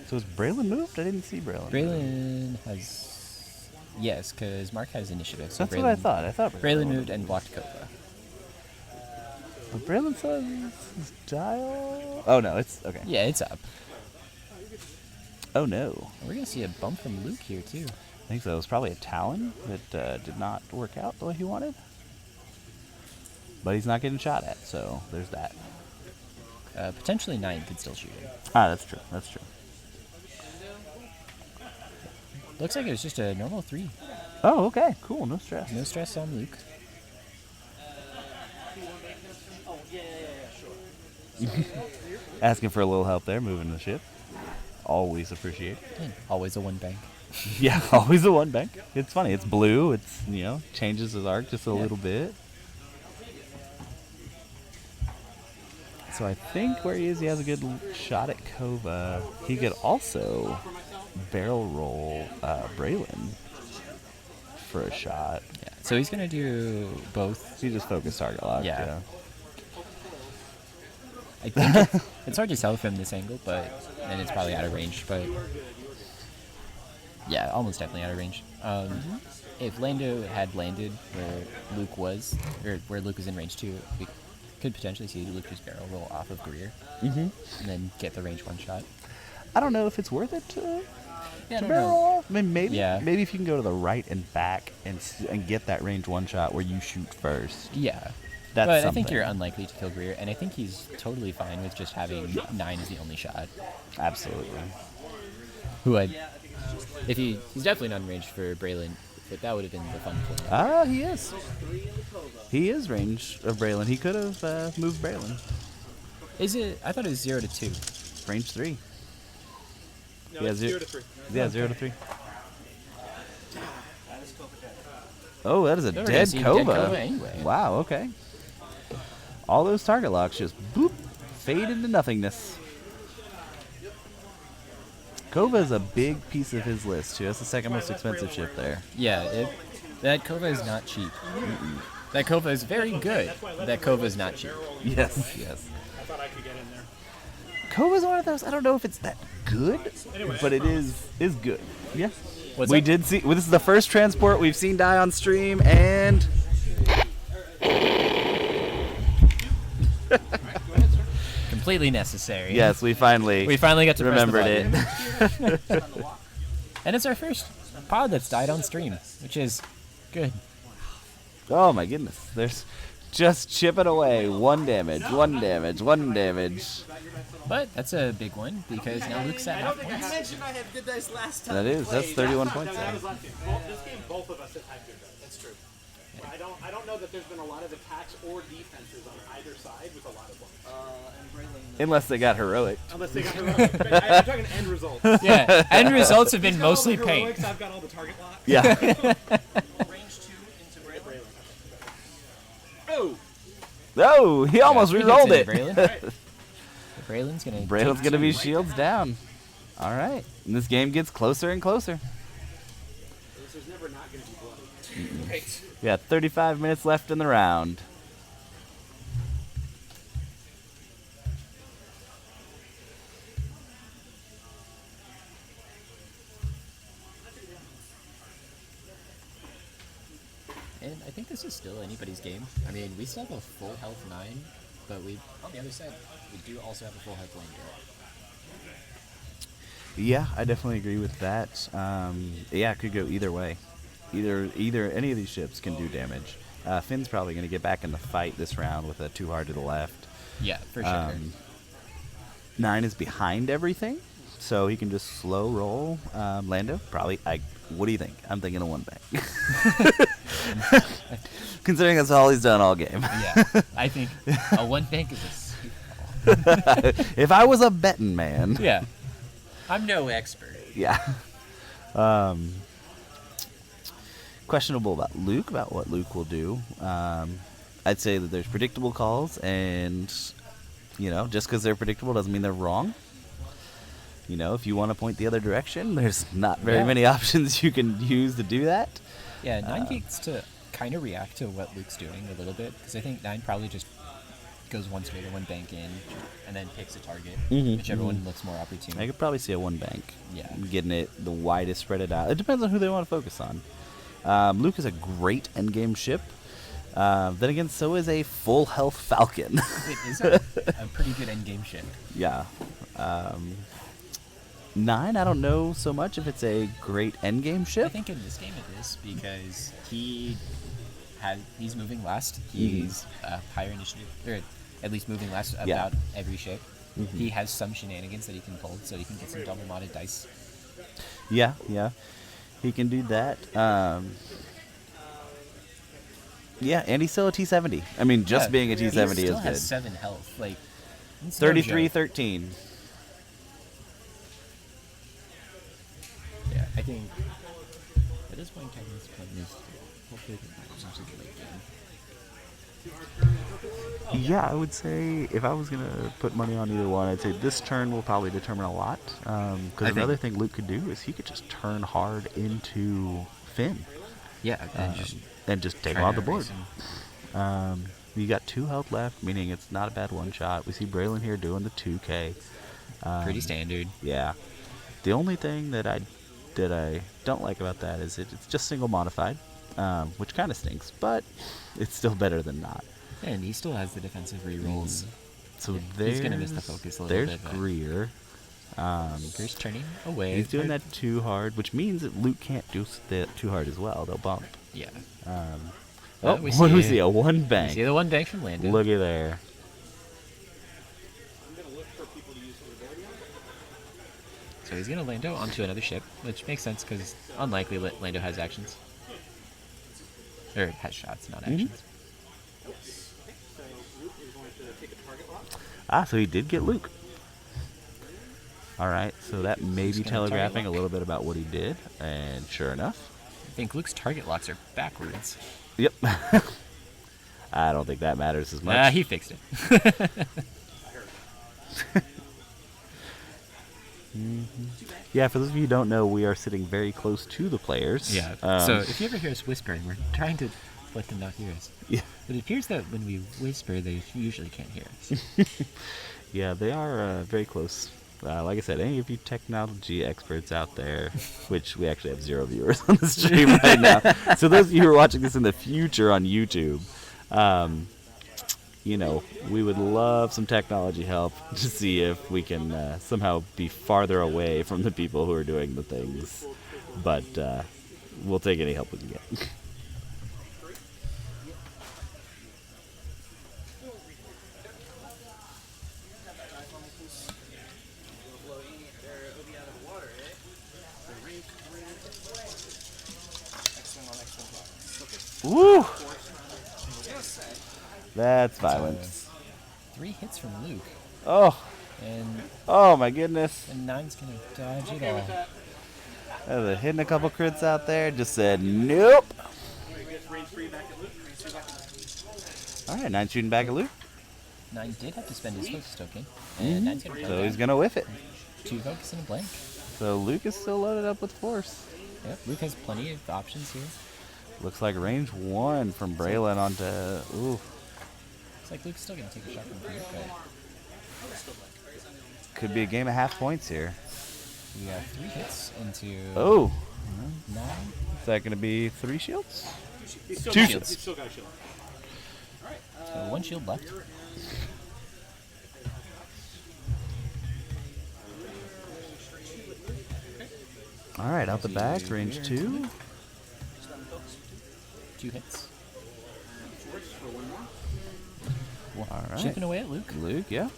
So is Braylon moved? I didn't see Braylon. Braylon has... Yes, because Mark has initiative. So That's what I thought. I thought Braylon moved and blocked Kova. But Braylon says his dial. Oh no, it's okay. Yeah, it's up. Oh no. We're going to see a bump from Luke here, too. I think so. It was probably a Talon that did not work out the way he wanted. But he's not getting shot at, so there's that. Potentially 9 could still shoot him. Ah, that's true. That's true. Looks like it was just a normal 3. Oh, okay. Cool. No stress. No stress on Luke. Asking for a little help there, moving the ship. Always appreciate. And always a 1 bank. Yeah, always a 1 bank. It's funny. It's blue. It's, changes his arc just a little bit. So I think where he is, he has a good shot at Kova. He could also barrel roll Braylon for a shot. Yeah. So he's going to do both. He just focused target lock. Yeah. I think it's hard to tell from this angle, and it's probably out of range, but yeah, almost definitely out of range. If Lando had landed where Luke was, or where Luke was in range 2, we could potentially see Luke just barrel roll off of Greer, and then get the range 1 shot. I don't know if it's worth it to Yeah, I don't barrel know. roll. I mean, maybe. Yeah. Maybe if you can go to the right and back and get that range 1 shot where you shoot first. Yeah. That's but I something. think you're unlikely to kill Greer, and I think he's totally fine with just having 9 as the only shot. Absolutely. He's definitely not in range for Braylon, but that would have been the fun play. Ah, he is. He is range of Braylon. He could have moved Braylon. Is it? I thought it was 0 to 2. Range 3. No, Yeah, it's 0 0 to 3. Yeah, 0 to 3. Oh, that is a we're dead gonna see Kova. dead Kova anyway. Wow, okay. All those target locks just boop, fade into nothingness. Kova is a big piece of his list, too. That's the second most expensive ship there. Yeah, that Kova is not cheap. That Kova is very good. That Kova is not cheap. Yes, yes. I thought I could get in there. Kova's one of those, I don't know if it's that good, but it is good. Yeah. What's We up? did see, well, this is the first transport we've seen die on stream, and Completely necessary. yes, we finally got to remembered press the it. button. And it's our first pod that's died on stream, which is good. Oh my goodness. There's just chipping away. 1 damage, 1 damage, 1 damage. But that's a big one because now Luke's at half points. mentioned I had good dice last time. That's 31 points there. This game, both of us have had good dice. That's true. I don't know that there's been a lot of attacks or defenses on either side with a lot of them. Unless they got heroic. Unless they got heroic. But I'm talking end results. Yeah, end results have been He's got all mostly the pain. heroics, I've got all the target locks. Yeah. Range 2 into Braylon. Oh! Oh, he almost Yeah, he re-rolled gets it. into Braylon. Right. Braylon's gonna. Braylon's going to be Right. shields down. All right. And this game gets closer and closer. This is never not going to be bloody. Right. We got 35 minutes left in the round. And I think this is still anybody's game. I mean, we still have a full health 9, but we on the other side we do also have a full health Lando. Yeah, I definitely agree with that. Yeah, it could go either way. Either any of these ships can do damage. Finn's probably going to get back in the fight this round with a 2 hard to the left. Yeah, for sure. 9 is behind everything, so he can just slow roll. Lando, probably. What do you think? I'm thinking a 1 bank. Considering that's all he's done all game. Yeah, I think a 1 bank is a sweet call. If I was a betting man. Yeah, I'm no expert. Yeah. Questionable about Luke, about what Luke will do. I'd say that there's predictable calls, and, just because they're predictable doesn't mean they're wrong. If you want to point the other direction, there's not very many options you can use to do that. Yeah, 9 gets to kind of react to what Luke's doing a little bit, because I think 9 probably just goes one straight or 1 bank in, and then picks a target, whichever one looks more opportune. I could probably see a 1 bank. Yeah. Getting it the widest, spread it out. It depends on who they want to focus on. Luke is a great endgame ship. Then again, so is a full health Falcon. It is a pretty good endgame ship. Yeah. 9, I don't know so much if it's a great endgame I ship. think in this game it is, because he's moving last. He's higher initiative, or at least moving last about every ship. He has some shenanigans that he can pull, so he can get some double modded dice. Yeah. He can do that. Yeah, and he's still a T70. I mean, just being a T70 he still is has good. 7 health. Like, it's no joke. 33-13. Yeah, I think at this point, Kevin's playing this. Hopefully, it's actually the late game. Yeah, I would say if I was going to put money on either one, I'd say this turn will probably determine a lot. Because another thing Luke could do is he could just turn hard into Finn. Yeah, And just take him off the board. You got 2 health left, meaning it's not a bad one shot. We see Braylon here doing the 2K. pretty standard. Yeah. The only thing that I don't like about that is it's just single modified, which kind of stinks, but it's still better than not. And he still has the defensive rerolls. So Yeah, he's gonna miss the focus a little there's bit, but- Greer. Greer's turning away. He's doing that 2 hard, which means that Luke can't do that 2 hard as well. They'll bump. Yeah. Oh, we what do we see- see? A 1 You bank. see the 1 bank from Landon. Looky there. I'm going to look for people to use durability on. So he's gonna Lando onto another ship, which makes sense because unlikely Lando has actions. Or has shots, not actions. Yes. Okay, so Luke is going to take a target lock. Ah, so he did get Luke. All right, so that may Luke's be gonna target telegraphing a lock. little bit about what he did, and sure enough, I think Luke's target locks are backwards. yep. I don't think that matters as much. He fixed it. Yeah, for those of you who don't know, we are sitting very close to the players. Yeah. So if you ever hear us whispering, we're trying to let them not hear us. Yeah. But it appears that when we whisper, they usually can't hear us. Yeah, they are very close. Like I said, any of you technology experts out there, which we actually have 0 viewers on the stream right now. So those of you who are watching this in the future on YouTube, we would love some technology help to see if we can somehow be farther away from the people who are doing the things. But we'll take any help we can get. Woo! That's violence. 3 hits from Luke, Oh, and oh my goodness. 9's gonna dodge it all. Hitting a couple crits out there. Just said nope. All right, 9 shooting back at Luke. 9 did have to spend his focus token, and 9's gonna play So he's that. gonna whiff it. 2 focus and a blank. So Luke is still loaded up with force. Yep, Luke has plenty of options here. Looks like range 1 from Braylon onto. Ooh, It's like Luke's still gonna take a shot from here, but could be a game of half points here. we have 3 hits into Oh, 9. is that gonna be 3 shields? He's still Two got, shields. he's still got a shield. So 1 shield left. All right, out the back, range 2. 2 hits. All right. Chipping away at Luke. Luke, yeah,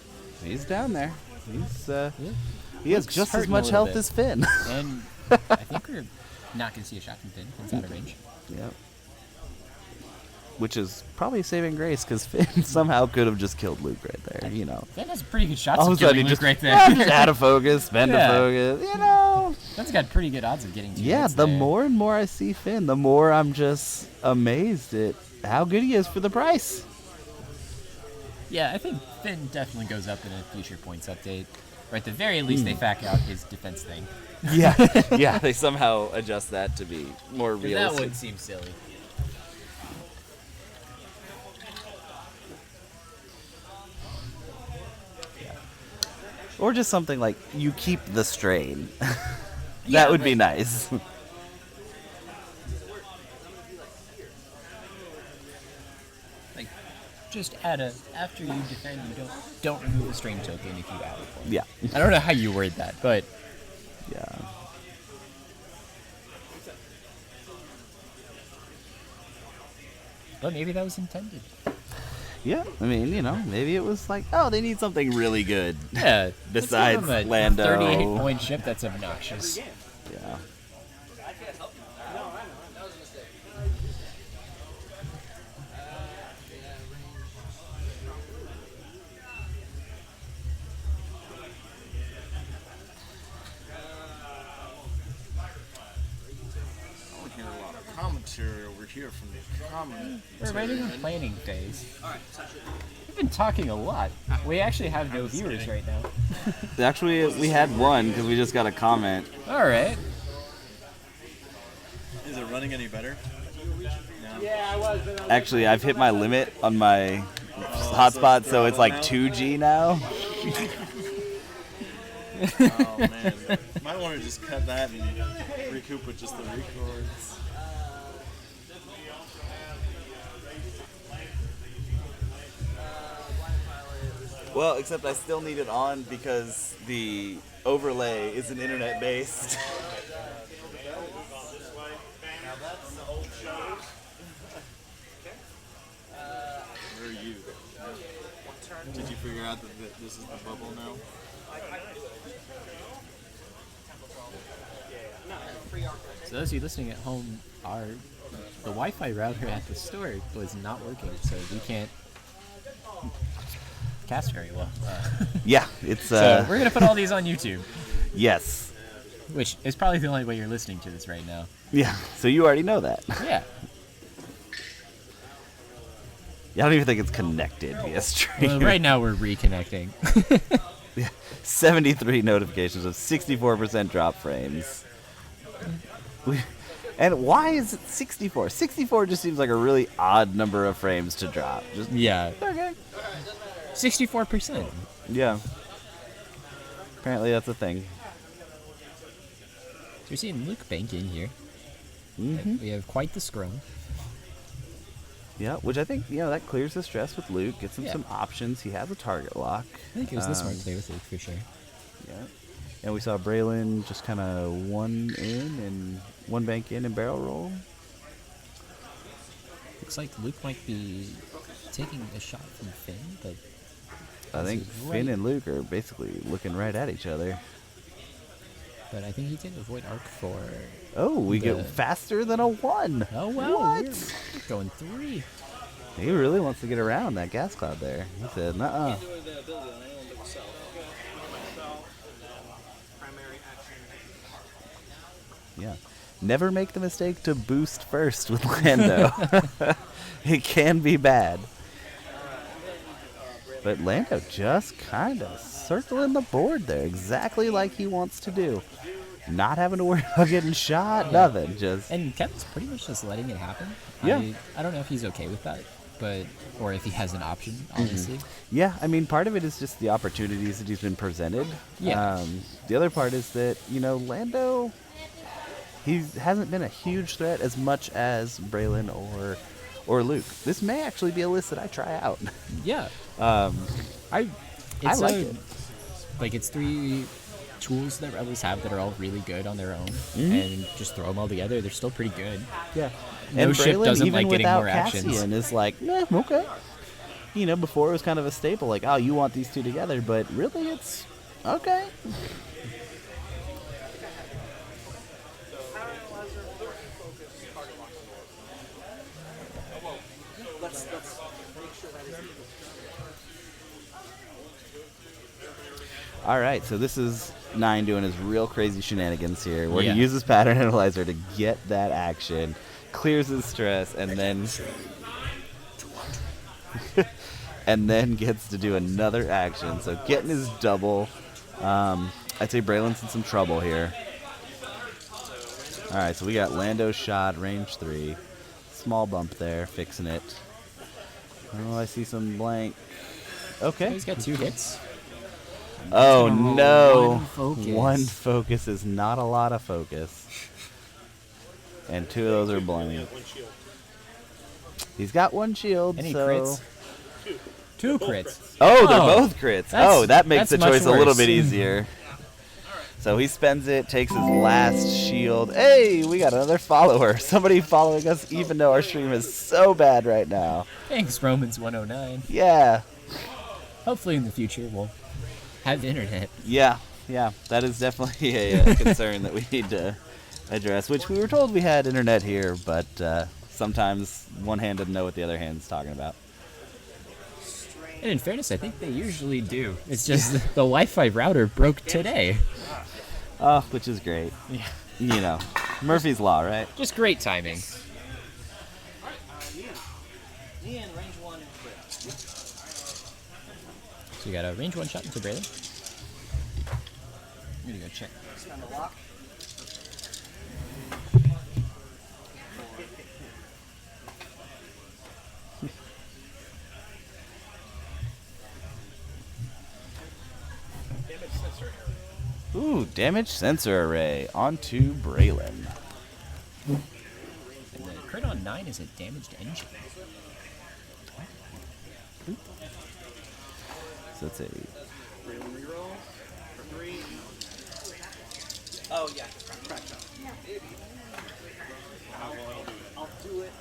he's down there. He's Yeah. he has Luke's just as hurting a much little health bit. as Finn. And I think we're not going to see a shot from Finn. Finn's out of range. Yep. Which is probably a saving grace because Finn somehow could have just killed Luke right there. You know, Finn has pretty good shots all of of a sudden killing he Luke just right there. just out of focus, bend Yeah. to focus. You know. Finn's got pretty good odds of getting 2 Yeah, hits the there. more and more I see Finn, the more I'm just amazed at how good he is for the price. Yeah, I think Finn definitely goes up in a future points update. Or at the very least, they back out his defense thing. Yeah, yeah, they somehow adjust that to be more 'Cause that realistic. would seem silly. Or just something like you keep the strain. Yeah, That would be like- nice. Like, just add a after you defend, you don't remove the strain token if you add it. Yeah, I don't know how you word that, but yeah. maybe that was intended. Yeah, I mean, you know, maybe it was like, oh, they need something really good. Yeah. Besides let's give him a Lando. 38-point ship that's obnoxious. Yeah. I don't hear a lot of commentary over here from the comment. We're right in the planning phase. We've been talking a lot. We actually have no viewers right now. Actually, we had one because we just got a comment. All right. Is it running any better? Actually, I've hit my limit on my hotspot, so it's like 2G now. Oh man, might want to just cut that and recoup with just the records. Well, except I still need it on because the overlay isn't internet based. Where are you? Did you figure out that this is the bubble now? So those of you listening at home, the Wi-Fi router at the store was not working, so we can't cast very well. Yeah, it's So we're gonna put all these on YouTube, yes. which is probably the only way you're listening to this right now. Yeah, so you already know that. Yeah. I don't even think it's connected via stream. Well, right now we're reconnecting. 73 notifications of 64% drop frames. And why is it 64? 64 just seems like a really odd number of frames to drop. Just Yeah. okay. 64%. Yeah. Apparently that's a thing. So you're seeing Luke banking here. Hmm. We have quite the scrum. Yeah, which I think, that clears the stress with Luke, gets him Yeah. some options. He has a target lock. I think it was the smart play with Luke for sure. Yeah. And we saw Braylon just kind of one in and one bank in and barrel roll. Looks like Luke might be taking a shot from Finn, but I think right. Finn and Luke are basically looking right at each other. I think he did avoid arc for. Oh, we The- get faster than a 1. Oh wow, What? we're going 3. He really wants to get around that gas cloud there. He said, nuh-uh. Do the ability on anyone but yourself. Myself, and then primary action. Yeah. Never make the mistake to boost first with Lando. It can be bad. But Lando just kind of circling the board there, exactly like he wants to do. Not having to worry about getting shot, nothing. Just And Kevin's pretty much just letting it happen. Yeah. I don't know if he's okay with that, but or if he has an option, obviously. yeah. I mean, part of it is just the opportunities that he's been presented. Yeah. The other part is that Lando, he hasn't been a huge threat as much as Braylon or Luke. This may actually be a list that I try out. Yeah. I like it. Like it's 3 tools that Rebels have that are all really good on their own, Mm-hmm. and just throw them all together. They're still pretty good. Yeah. No And ship Braylon, doesn't even like getting without more actions. Cassian, is like, okay. Before it was kind of a staple, like, oh, you want these two together, but really it's okay. All right, so this is 9 doing his real crazy shenanigans here, where Yeah. he uses pattern analyzer to get that action, clears his stress, and then and then gets to do another action. So getting his double. I'd say Braylon's in some trouble here. All right, so we got Lando shot, range 3, small bump there, fixing it. Oh, I see some blank. Okay. He's got 2 hits. Oh no! one focus. One focus is not a lot of focus, and 2 of those are blank. He's got 1 shield. Any so... crits? 2 crits. Oh, they're Oh, both crits. that's- Oh, that makes the that's much choice a little worse. bit easier. So he spends it, takes his last shield. Hey, we got another follower. Somebody following us, even though our stream is so bad right now. Thanks, Romans 109. Yeah, Hopefully in the future we'll have internet. yeah. That is definitely a concern that we need to address. Which we were told we had internet here, but sometimes one hand doesn't know what the other hand's talking about. And in fairness, I think they usually do. It's just the Wi-Fi router broke today. Oh, which is great. Yeah. Murphy's Law, right? Just great timing. Ian, range 1 and crit. So you got a range 1 shot into Braylon. I'm gonna go check. Spend a lock. Ooh, damage sensor array onto Braylon. And the crit on 9 is a damaged engine. So it's a Reroll for 3. Oh, yeah. Crack shot. I'll do it.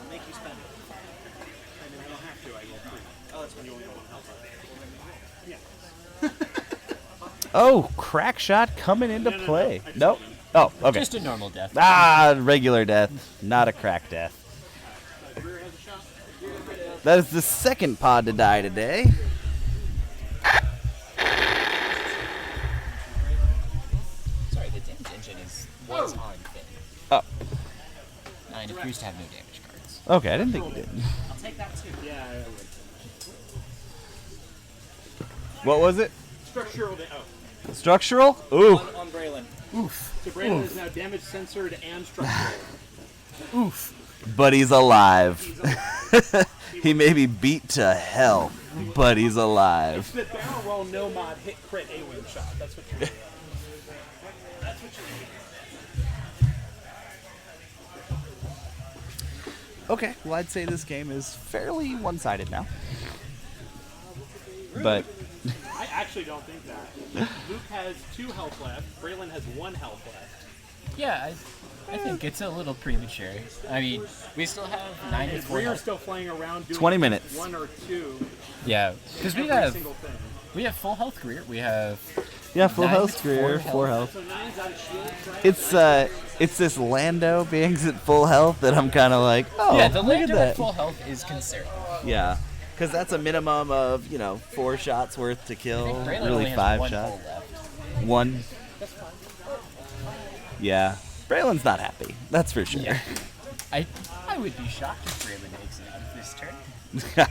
Make you spend it. And then I don't have to. I roll 3. Oh, that's when you only only want want 1 health. Yeah. Oh, crack shot coming into No, no, no. play. I just Nope. rolled Oh, okay. Just a normal death. Regular death, not a crack death. Rear has a shot. That is the second pod to die today. Sorry, the damage engine was on thin. Oh, 9 appears to have no damage cards. okay. I didn't think you did. I'll take that too. Yeah, I would. What was it? Structural. Structural? Ooh. On Braylon. So Brandon is now damage censored and structural. But he's alive. He may be beat to hell, but he's alive. The barrel roll no mod hit crit A-wing shot. That's what you're doing. That's what you're doing. Okay, well, I'd say this game is fairly one-sided now. But I actually don't think that. Luke has 2 health left. Braylon has 1 health left. Yeah, I think it's a little premature. I mean, we still have 9 to And 4 Rear health. still flying around doing 20 minutes. 1 or 2 Yeah, because every we have single thing. full health Greer. We have Yeah, full Nine, health Greer, 4 health. So 9's out of shield, right? It's this Lando being at full health that I'm kind of like, oh, yeah, the look at Lando that. at full health is concerning. Yeah, because that's a minimum of 4 shots worth to kill. Braylon Really only has 5 one shots. full left. One. Yeah, Braylon's not happy. That's for sure. Yeah. I would be shocked if Braylon makes it out of this turn.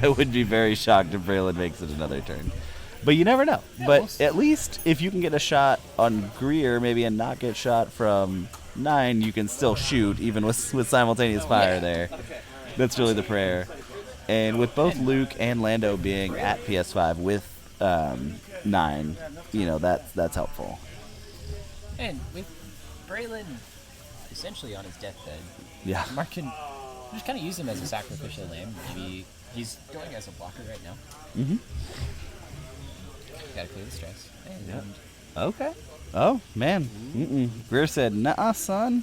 I would be very shocked if Braylon makes it another turn. But you never know. Yeah, but we'll see. at least if you can get a shot on Greer, maybe and not get shot from 9, you can still shoot, even with simultaneous fire Yeah. there. That's really the prayer. And with both Luke and Lando being at PS5 with 9, that's helpful. And with Braylon essentially on his deathbed, Yeah. Mark can just kind of use him as a sacrificial lamb. Maybe he's going as a blocker right now. Mm-hmm. Gotta clear the stress. And Yeah. Okay. Oh, man. Mm-mm. Greer said, "Nuh-uh, son."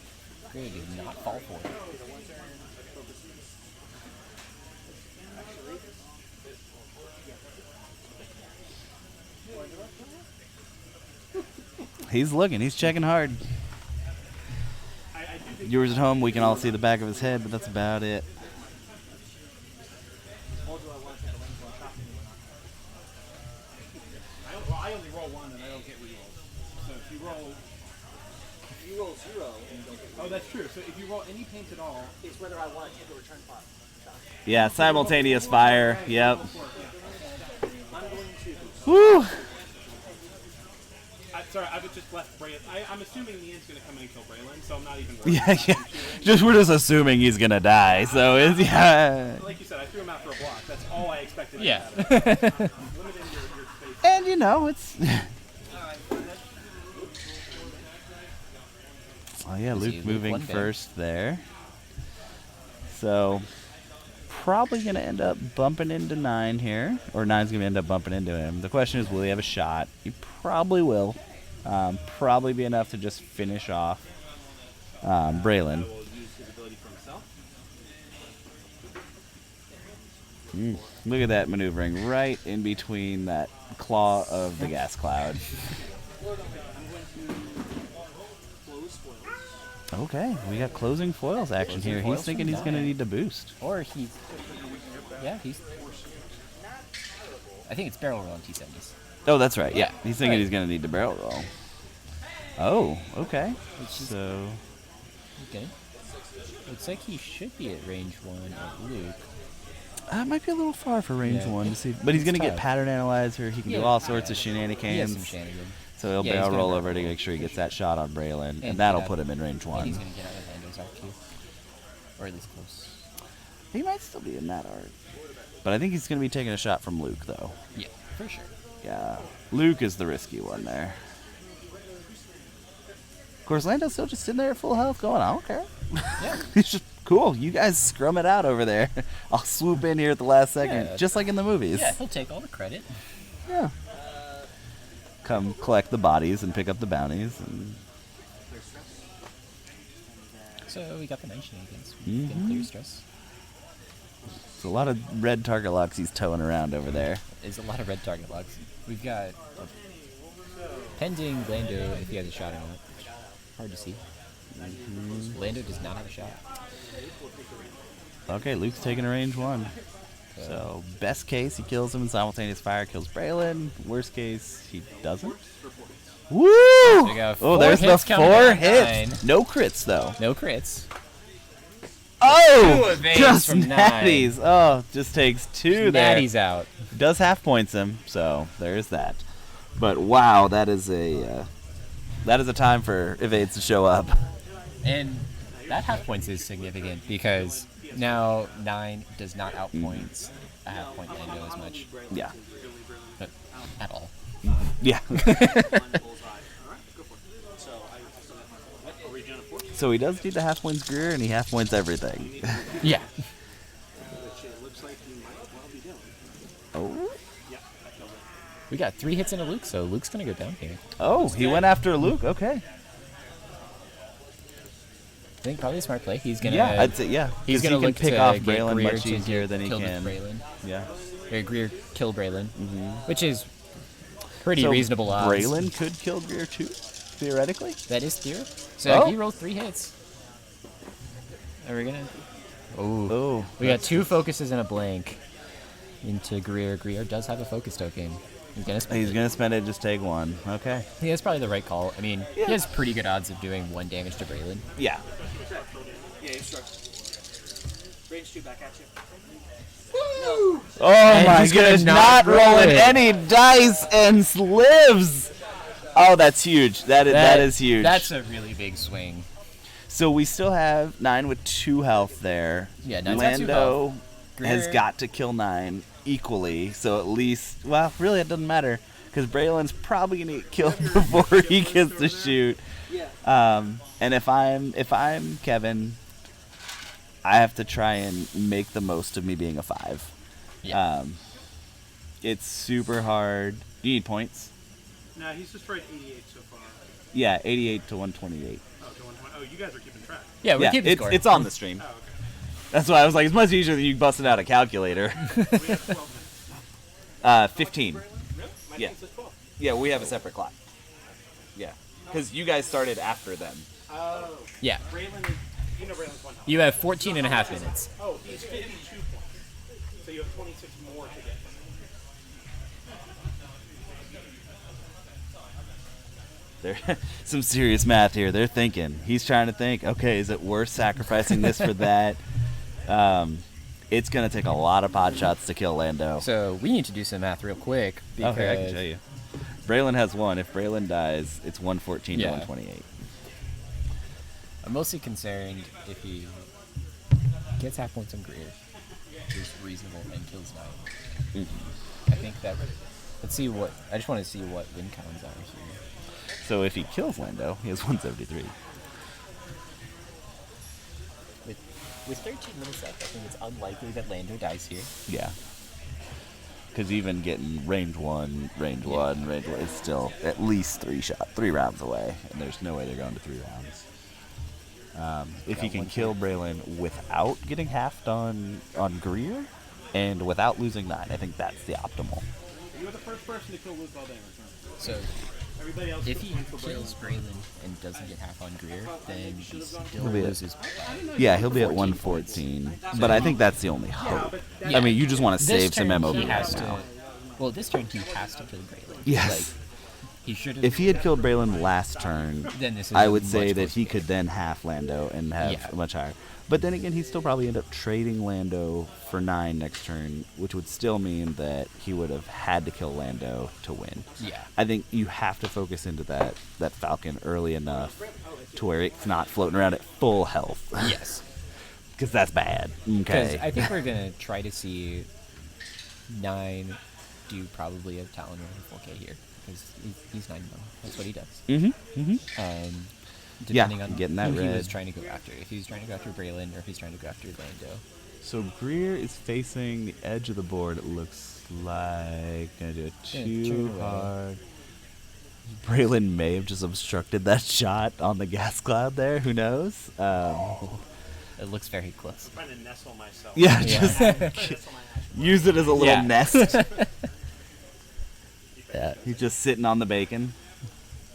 Greer did not fall for it. He's looking. He's checking hard. Viewers at home, we can all see the back of his head, but that's about it. I only roll 1 and I don't get rerolls. So if you roll 0 and you don't get oh, that's true. So if you roll any paint at all, it's whether I want to take a return pot. Yeah, simultaneous fire. Yep. I'm going to. Woo! Sorry, I was just left Braylon. I'm assuming the end's going to come in and kill Braylon, so I'm not even worried. Yeah. We're just assuming he's gonna die. So it's Like you said, I threw him out for a block. That's all I expected. Yeah. Limiting your space. and it's. Oh yeah, See, Luke Luke moving one down. first there. So probably gonna end up bumping into 9 here, or 9's gonna end up bumping into him. The question is, will he have a shot? He probably will. Probably be enough to just finish off Braylon. Will use his ability for himself. Look at that maneuvering right in between that claw of the gas cloud. Okay, we got closing foils action Closing here. He's foils thinking from he's gonna 9. need to boost. Or he's. Yeah, he's. I think it's barrel roll on T70s. Oh, that's right. Yeah, Yeah, he's thinking right. he's gonna need to barrel roll. Oh, okay. Which is So okay. Looks like he should be at range 1 of Luke. that might be a little far for range Yeah, 1 to see, but he's gonna it's get tough. pattern analyzer. He can do Yeah. all sorts of He has some shenanigans. shenanigans. So he'll Yeah, he's barrel gonna roll barrel over to roll. make sure he gets that shot on Braylon, And and that'll get put out- him in range And 1. he's gonna get out of Lando's arc too. Or at least close. He might still be in that arc, but I think he's gonna be taking a shot from Luke though. Yeah, for sure. Yeah, Luke is the risky one there. Of course, Lando's still just sitting there at full health going, I don't care. Yeah. He's just, cool, you guys scrum it out over there. I'll swoop in here at the last second, Yeah. just like in the movies. Yeah, he'll take all the credit. Yeah. Come collect the bodies and pick up the bounties. And So we got the 9 shenanigans. We can clear stress. it's a lot of red target locks he's towing around over there. There's a lot of red target locks. We've got pending Lando if he has a shot or not. Hard to see. Lando does not have a shot. Okay, Luke's taking a range 1. So, best case, he kills him in simultaneous fire, kills Braylon. Worst case, he doesn't. Woo! we got Oh, 4 there's the hits coming 4 down hits. 9. No crits, though. No crits. Oh! evades Just from 9. natties. Oh, just takes 2 there. Natty's out. Does half points him, so there's that. But wow, that is a time for evades to show up. And that half points is significant because now 9 does not outpoint a half point Lando as much. Yeah. But at all. Yeah. I'll regen a 4. So he does need the half points Greer, and he half points everything. Yeah. Which it looks like you might well be doing. Oh. Yeah, that kills it. We got 3 hits in a Luke, so Luke's gonna go down here. Oh, he went after Luke. Okay. I think probably a smart play. He's gonna. Yeah, I'd say yeah. He's 'Cause gonna he can look pick to off get Braylon Greer much to easier get than he killed with can. Braylon. Yeah. Or Greer kill Braylon, which is pretty So reasonable odds. Braylon could kill Greer too, theoretically. That is theory. So Oh. he rolled 3 hits. Are we gonna? Oh, We got 2 focuses and a blank into Greer. Greer does have a focus token. He's gonna spend he's it. gonna spend it. Just take one. Okay. Yeah, that's probably the right call. I mean, he has pretty good odds of doing 1 damage to Braylon. Yeah. Yeah, he's struck. Range 2 back at you. Oh And my he's gonna goodness! not Not roll rolling it. any dice and lives. Oh, that's huge. That is huge. That's a really big swing. So we still have 9 with 2 health there. Yeah, 9's got 2 Lando has Greer- got to kill 9 equally. So at least, well, really it doesn't matter because Braylon's probably gonna get killed before he gets to shoot. And if I'm Kevin, I have to try and make the most of me being a 5. Yeah. It's super hard. Do you need points? Nah, he's destroyed 88 so far. Yeah, 88 to 128. Oh, to 120. Oh, you guys are keeping track. Yeah, we're Yeah, keeping score. it's on the stream. Oh, okay. That's why I was like, it's much easier than you busting out a calculator. We have 12 15. minutes. My Yeah. team says 12. Yeah, we have a separate clock. Yeah, because you guys started after them. Oh. Yeah. Braylon is, you know Braylon's 1 health. You have 14 and a half minutes. Oh, he's 52 points. So you have 26 more to get. They're some serious math here. They're thinking. He's trying to think. Okay, is it worth sacrificing this for that? It's gonna take a lot of pot shots to kill Lando. So we need to do some math real quick. Because Okay, I can tell you. Braylon has 1. If Braylon dies, it's 114 Yeah. to 128. I'm mostly concerned if he gets half points on Greer, is reasonable, and kills 9. I think that. Let's see what. I just want to see what win counts are here. So if he kills Lando, he has 173. With 13 minutes left, I think it's unlikely that Lando dies here. Yeah. Because even getting range 1 is still at least 3 rounds away, and there's no way they're going to 3 rounds. If he can kill Braylon without getting halved on Greer, and without losing 9, I think that's the optimal. You were the first person to kill Luke all damage. Right? So Everybody else if took he points for kills Braylon. Braylon and doesn't get half on Greer, then he still He'll be at- loses. Yeah, he'll be at 114, but I think that's the only hope. Yeah. I mean, you just want to This save some turn, MOB he has right now. to. Well, this turn he has to kill Braylon. Yes. Like, he should have. If he had killed Braylon last turn, Then this is I would much say that closer he game. could then half Lando and have Yeah. much higher. But then again, he'd still probably end up trading Lando for 9 next turn, which would still mean that he would have had to kill Lando to win. Yeah. I think you have to focus into that Falcon early enough to where it's not floating around at full health. Yes. Because that's bad. Because Okay. I think we're gonna try to see 9 do probably a Talon run 4K here because he's 9 now. That's what he does. Depending on getting that who he was red. trying to go after. If he's trying to go after Braylon or if he's trying to go after Lando. So Greer is facing the edge of the board, it looks like. Gonna do it Gonna too turn away. hard. Braylon may have just obstructed that shot on the gas cloud there. Who knows? It looks very close. I'm trying to nestle myself. Yeah, Yeah. just Nestle my ass. use it as a little Yeah. nest. Yeah. He's just sitting on the bacon.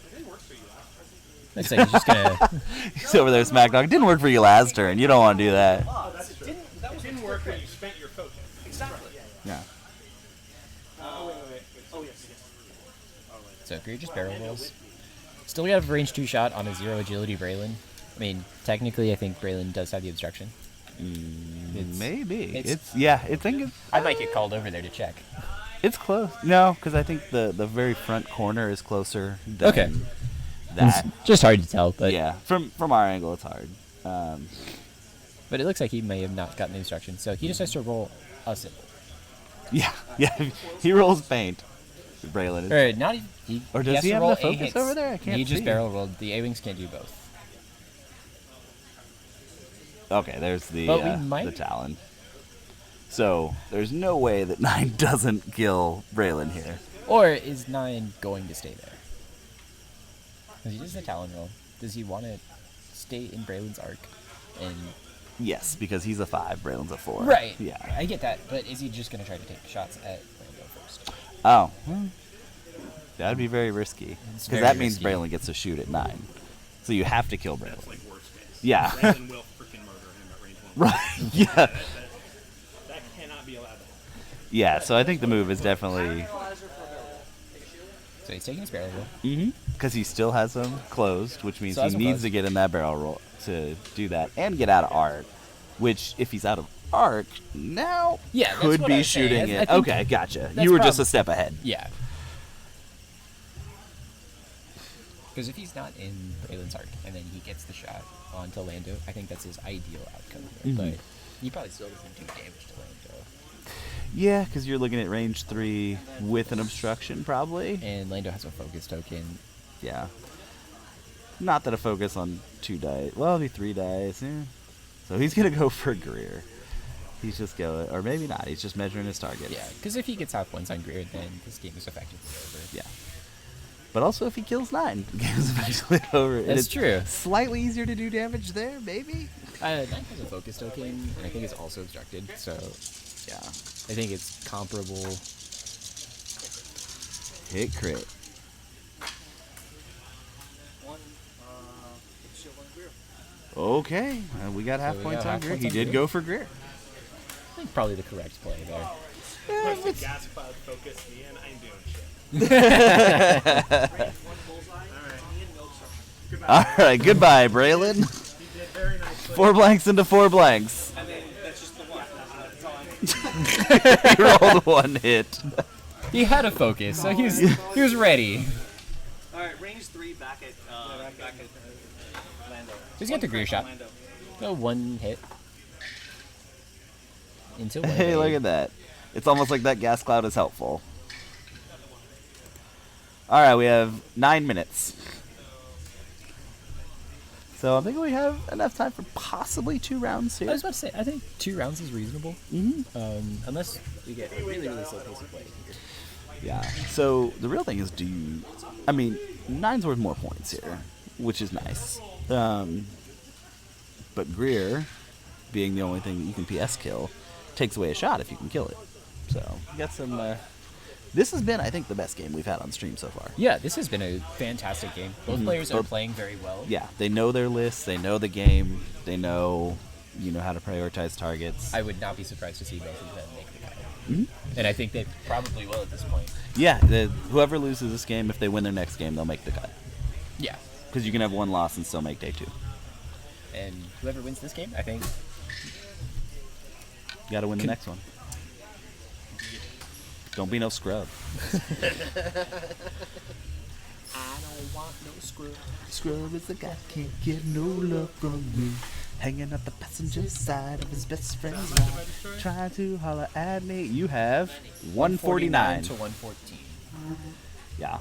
It didn't work for you last time. Looks like he's just gonna. He's over there smack dog. Didn't work for you last turn. You don't want to do that. Oh, that didn't work when you spent your token. Exactly. Yeah. Wait. Oh, yes. So Greer just barrel rolls. Still got a range 2 shot on a 0 agility Braylon. I mean, technically, I think Braylon does have the obstruction. It's- Maybe. it's- It's I might get called over there to check. it's close. No, because I think the very front corner is closer than Okay. that. It's just hard to tell, but Yeah, from our angle, it's hard. But it looks like he may have not gotten the instruction, so he just has to roll a symbol. Yeah. He rolls paint. Braylon is. Or not. He Or does has he to have roll the focus A-hits. over there? I can't He just see. barrel rolled. The A-wings can't do both. Okay, there's the But we might- the Talon. So there's no way that 9 doesn't kill Braylon here. Or is 9 going to stay there? Because he does the Talon roll. Does he want to stay in Braylon's arc? And Yes, because he's a 5, Braylon's a 4. right. Yeah. I get that, but is he just going to try to take shots at Lando first? Oh. That'd be very risky. It's Because very that means risky. Braylon gets to shoot at 9. So you have to kill Braylon. That's like worst case. Yeah. Brandon will freaking murder him at range 1. Right. Yeah. That cannot be allowed to happen. Yeah, so I think the move is definitely... So he's taking his barrel roll. Because he still has them closed, which means So he has them needs closed. to get in that barrel roll to do that and get out of arc. Which, if he's out of arc, now Yeah, that's could what I be was saying. shooting I it. think Okay, gotcha. that's You were just prob- a step ahead. Yeah. Because if he's not in Braylon's arc and then he gets the shot onto Lando, I think that's his ideal outcome here. But he probably still doesn't do damage to Lando. Yeah, because you're looking at range 3 with an obstruction, probably. And Lando has a focus token. Yeah. Not that a focus on 2 dice. Well, it'll be 3 dice. Yeah. So he's going to go for Greer. He's just going, or maybe not. He's just measuring his target. Yeah, because if he gets half points on Greer, then this game is effectively over. Yeah. But also, if he kills 9, the game's effectively over. And That's it's true. Slightly easier to do damage there, maybe? 9 has a focus token, and I think it's also obstructed, so Yeah. I think it's comparable. Hit crit. Okay, we got half we points got on half Greer. points He on did Greer. go for Greer. I think probably the correct play there. Push the gas cloud focus me in. I ain't doing shit. All right, goodbye, Braylon. He did very nicely. 4 blanks into 4 blanks. I mean, that's just the one. That's all I'm He rolled 1 hit. He had a focus, so he was ready. Alright, range 3 back at Lando. He's got the Greer shot. Lando. So 1 hit. Into 1. Hey, look at that. It's almost like that gas cloud is helpful. All right, we have 9 minutes. So I think we have enough time for possibly 2 rounds I here. was about to say, I think 2 rounds is reasonable. Unless we get a really, really slow pace of play here. Yeah. So the real thing is, do you? I mean, 9's worth more points here, which is nice. But Greer, being the only thing that you can PS kill, takes away a shot if you can kill it. So we got some. This has been, I think, the best game we've had on stream so far. Yeah, this has been a fantastic game. Both players are Both- playing very well. Yeah, they know their lists, they know the game, they know, how to prioritize targets. I would not be surprised to see both of them make the cut. And I think they probably will at this point. Yeah, whoever loses this game, if they win their next game, they'll make the cut. Yeah. Because you can have 1 loss and still make day 2. And whoever wins this game, I think. You got to win the next one. Don't be no scrub. I don't want no screw. Scrub is the guy can't get no love from me. Hanging at the passenger side of his best friend's ride. Trying to holler at me. You have 149. to 114. Yeah.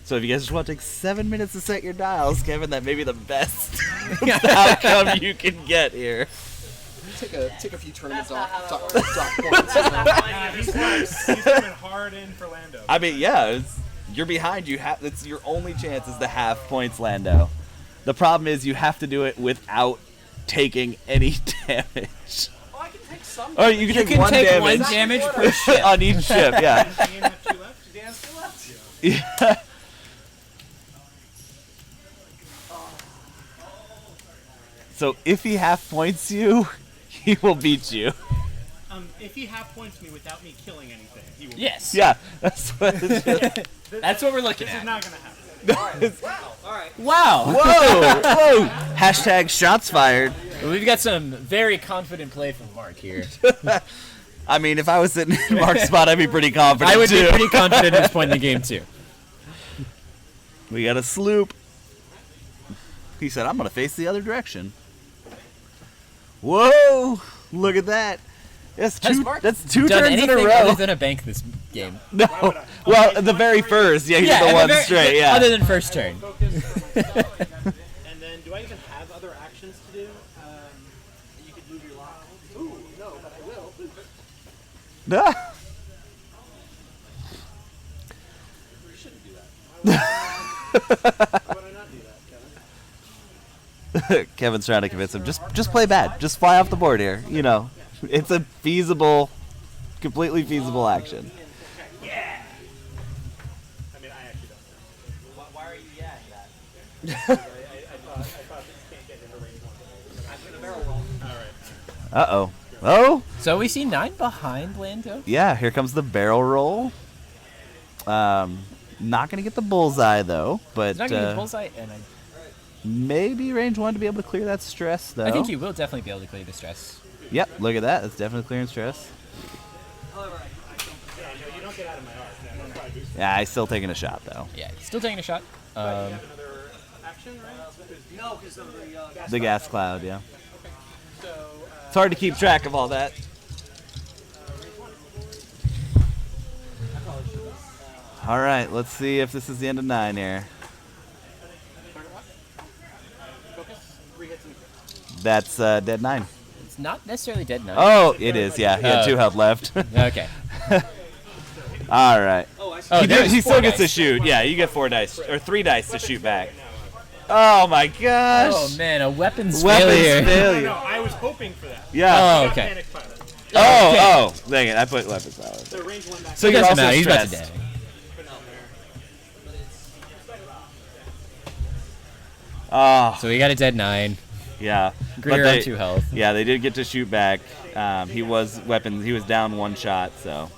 So if you guys just want to take 7 minutes to set your dials, Kevin, that may be the best outcome you can get here. Take a few tournaments off. Drop points. He's coming hard in for Lando. I mean, yeah, you're behind. It's your only chance is the half points, Lando. The problem is you have to do it without taking any damage. Oh, I can take some. Or you can take one damage one damage per ship. on each ship. Yeah. Dan have 2 left. Dan has 2 left. Yeah. So if he half points you, he will beat you. If he half points me without me killing anything, he will. Yes. Yeah, that's what. It's just, That's what we're looking This is at. not gonna happen. Wow. whoa! Hashtag shots fired. We've got some very confident play from Mark here. I mean, if I was sitting in Mark's spot, I'd be pretty confident I would too. be pretty confident at this point in the game, too. We got a sloop. He said, "I'm gonna face the other direction." Whoa! Look at that. That's Has 2. Mark That's 2 done turns in a anything row. other than a bank this game? No. Well, the very first. Yeah, he did the at one very- straight. Yeah. Other than first turn. And then, do I even have other actions to do? You could move your lock. Ooh, no, but I will. Ah. Why would I not do that, Kevin? Kevin's trying to convince him. Just play bad. Just fly off the board here. It's a feasible, completely feasible action. Uh-oh. Oh! So we see 9 behind Lando. Yeah, here comes the barrel roll. Not going to get the bullseye, though. But He's not going to get bullseye, and maybe range 1 to be able to clear that stress, though. I think he will definitely be able to clear the stress. Yep, look at that. That's definitely clearing stress. Yeah, he's still taking a shot, though. Yeah, still taking a shot. Another action, right? No, because of the The gas cloud, yeah. It's hard to keep track of all that. All right, let's see if this is the end of 9 here. That's dead 9. It's not necessarily dead 9. Oh, it is, yeah. He had 2 health left. Okay. All right. Oh, He still gets to dice. shoot. Yeah, you get 4 dice, or 3 dice to shoot back. Oh my gosh. Oh man, a weapons Weapons failure. failure. I was hoping for that. Yeah. Oh, okay. Panic pilot. Oh, dang it. I put weapons power. So range 1 back. So It you're doesn't also matter. He's about to stressed. die. Oh, So we got a dead 9. yeah. Greer But on 2 health. Yeah, they did get to shoot back. He was weapons. He was down 1 shot, so.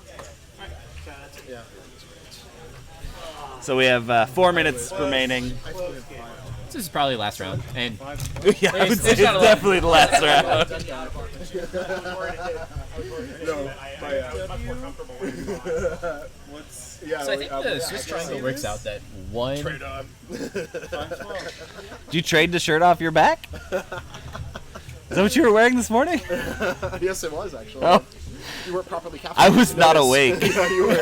So we have 4 minutes remaining. This is probably last round. And Yeah, I would say it's not a lot. definitely the last round. so I think the Swiss triangle works out that 1. Did you trade the shirt off your back? Is that what you were wearing this morning? Yes, it was actually. Oh. You weren't properly caffeinated. I was not Notice. awake. Yeah, you were.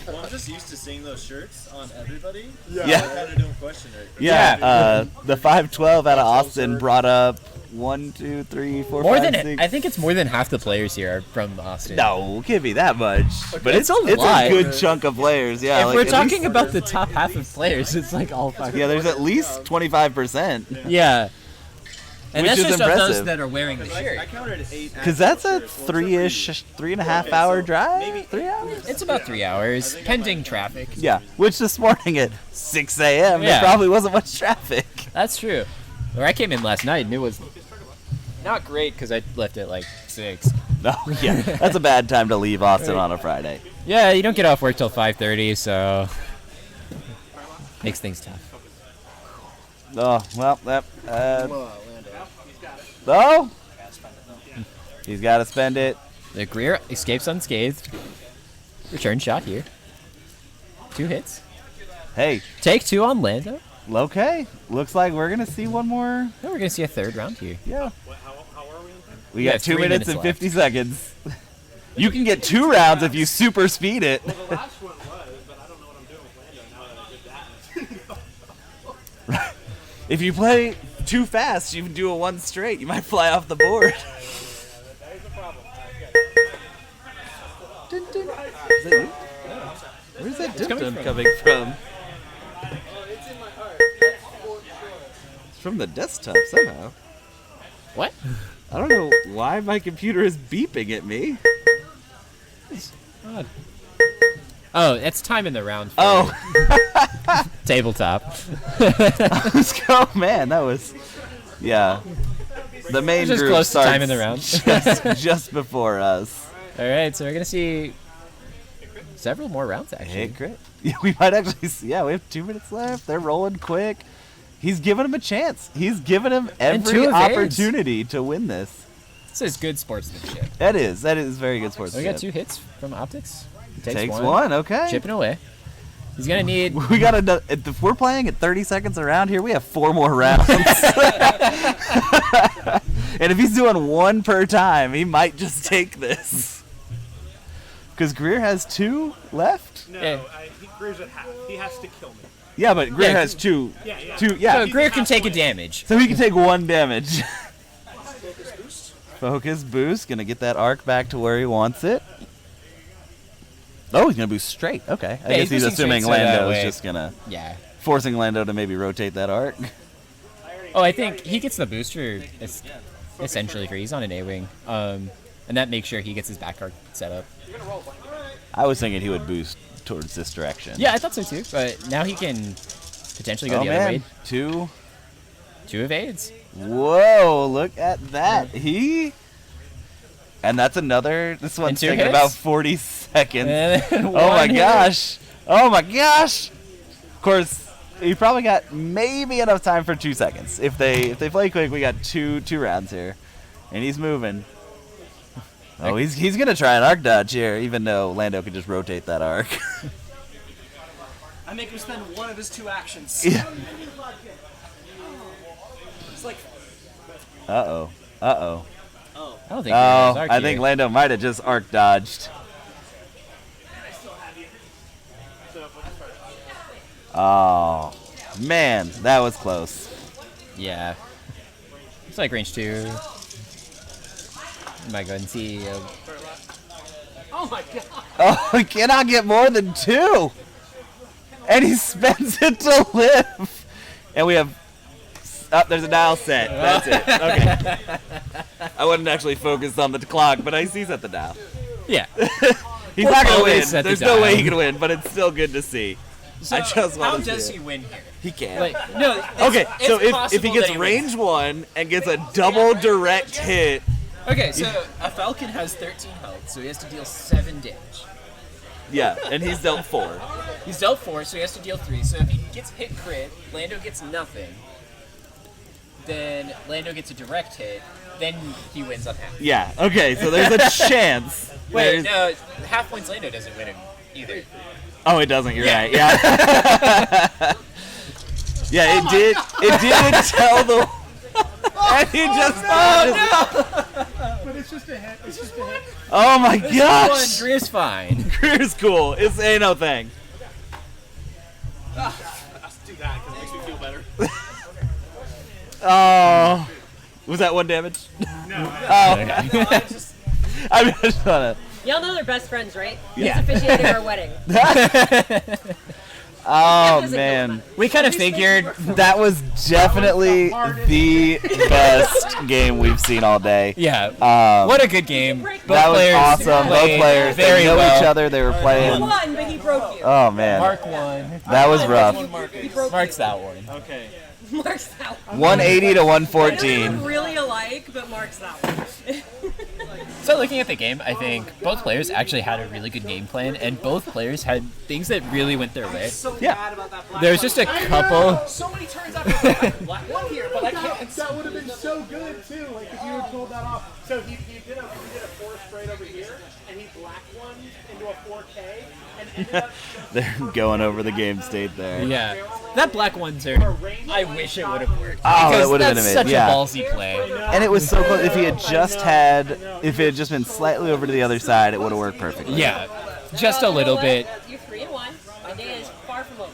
Well, I'm just used to seeing those shirts on everybody. Yeah. I kind of don't question it. Yeah, the 512 out of Austin brought up 1, 2, 3, 4, More 5, than 6. I think it's more than half the players here are from Austin. No, it can't be that much. But It's it's a lot. a good chunk of players. Yeah, If like we're at talking least- about the top half of players, it's like all 5. yeah, there's at least 25%. Yeah. And Which that's is just of those impressive. that are wearing the shirt. I counted 8. Because that's a 3.5 hour drive. maybe 3 hours. It's about 3 hours, pending traffic. Yeah, which this morning at 6 a.m. Yeah. there probably wasn't much traffic. That's true. Or I came in last night and it was not great because I left at like 6. No, yeah, that's a bad time to leave Austin on a Friday. Yeah, you don't get off work till 5:30, so makes things tough. Oh well, that. Come on, Lando. Oh, he's got to spend it. The Greer escapes unscathed. Return shot here. 2 hits. Hey, Take 2 on Lando. okay. Looks like we're gonna see one more. And we're gonna see a 3rd round here. Yeah. How are we? We Yeah, got 2 3 minutes minutes and 50 seconds. You can get 2 rounds if you super speed it. The last one was, but I don't know what I'm doing with Lando now that I did that. If you play too fast, you can do a 1 straight. You might fly off the board. That is a problem. Where's that coming dum from? coming from? It's from the desktop somehow. What? I don't know why my computer is beeping at me. Oh, it's time in the round. For Oh, tabletop. let's go, man. That was, yeah. The main Just group close to starts time in the round. just before us. All right, so we're gonna see several more rounds actually. Hey, great. Yeah, we might actually see. Yeah, we have 2 minutes left. They're rolling quick. He's giving him a chance. He's giving him And every 2 evades. opportunity to win this. This is good sportsmanship. That is very good So we sportsmanship. got 2 hits from Optics. He Takes one. Okay. Chipping away. He's gonna need. We got to. If we're playing at 30 seconds around here, we have 4 more rounds. And if he's doing 1 per time, he might just take this. Because Greer has 2 left. No, Yeah. he Greer's at half. He has to kill me. Yeah, but Greer Yeah, has 2. Yeah, yeah. 2. Yeah. So Greer can take a damage. So he can take 1 damage. Focus boost. Gonna get that arc back to where he wants it. Oh, he's gonna boost straight. Okay. I Yeah, guess he's he's boosting assuming straight, so that Lando's way- just gonna Yeah. forcing Lando to maybe rotate that arc. Oh, I think he gets the booster essentially for he's on an A-wing, and that makes sure he gets his back arc set up. I was thinking he would boost towards this direction. Yeah, I thought so too. But now he can potentially go Oh the other way. man, two. Two evades. Whoa, look at that. And that's another. This one's two taking hits? about 40 seconds. And then Oh my one hit. gosh. Oh my gosh. Of course, you probably got maybe enough time for 2 seconds. If they play quick, we got two rounds here. And he's moving. Oh, he's gonna try an arc dodge here, even though Lando could just rotate that arc. I make him spend one of his 2 actions. Yeah. It's like, Uh-oh. I don't think. Oh, there's arc I think here. Lando might have just arc dodged. Oh, man, that was close. Yeah. It's like range 2. Might go ahead and see. oh my god. Oh, he cannot get more than 2. And he spends it to live. And we have... Oh, there's a dial set. That's it. Okay. I wasn't actually focused on the clock, but I see set the dial. Yeah. He's not going to always win. set the There's no way dial. he can win, but it's still good to see. I just How want to does see he it. win here? He can. Like, No. Okay, so if he possible gets that he range 1 and gets a double direct hit, Okay, so a Falcon has 13 health, so he has to deal 7 damage. yeah, and he's dealt 4. He's dealt 4, so he has to deal 3. So if he gets hit crit, Lando gets nothing. Then Lando gets a direct hit. Then he wins on half. Yeah, okay, so there's a chance. Wait, There's- no, half points Lando doesn't win him either. Oh, it doesn't. You're right. Yeah. Yeah, it did. It did tell the. And he just. But it's just a hit. It's just a hit. Oh my One, gosh. Drew's fine. Career's cool. It's ain't no thing. Let's do that because it makes me feel better. Oh. Was that 1 damage? No. Oh. I'm just trying to. Y'all know they're best friends, right? Yeah. He's officiating our wedding. Oh doesn't man. We kind of figured. That was definitely the best game we've seen all day. Yeah. What a good game. Both That was players awesome. Both played players, very they know well. each other. They were He playing. won, but he broke you. Oh man, Mark won. that was rough. He broke Mark's that one. Okay. you. Mark's that one. 180 to I know they 114. look really alike, but Mark's that one. So looking at the game, I think both players actually had a really good game plan, and both players had things that really went their way. So Yeah. mad about that black There's just a couple. So many turns after the black one here, but I can't. That would have been so good too. Like if you had pulled that off. So he did a 4 straight over here, and he black one into a 4K, and ended up. They're going over the game state there. Yeah. That black one turn, I wish it would have worked. Oh, because that would have been that's amazing. such Yeah. a ballsy play. And it was so close. If it had just been slightly over to the other side, it would have worked perfectly. Yeah. Just a little bit. You're 3-1. My day is far from over.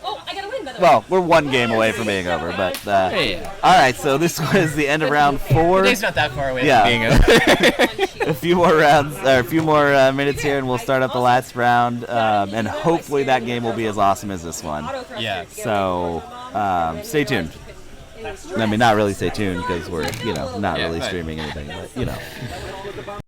Oh, I got a win, by the way. Well, we're 1 game away from being over, but Yeah. all right. So this was the end of round 4. The day's not that far away Yeah. from being over. One sheet. A few more rounds, or a few more minutes here, and we'll start up the last round. And hopefully that game will be as awesome as this one. Auto thruster Yeah. to get So away from stay tuned. mom. I mean, not really stay tuned because we're not Yeah, really but- streaming anything, but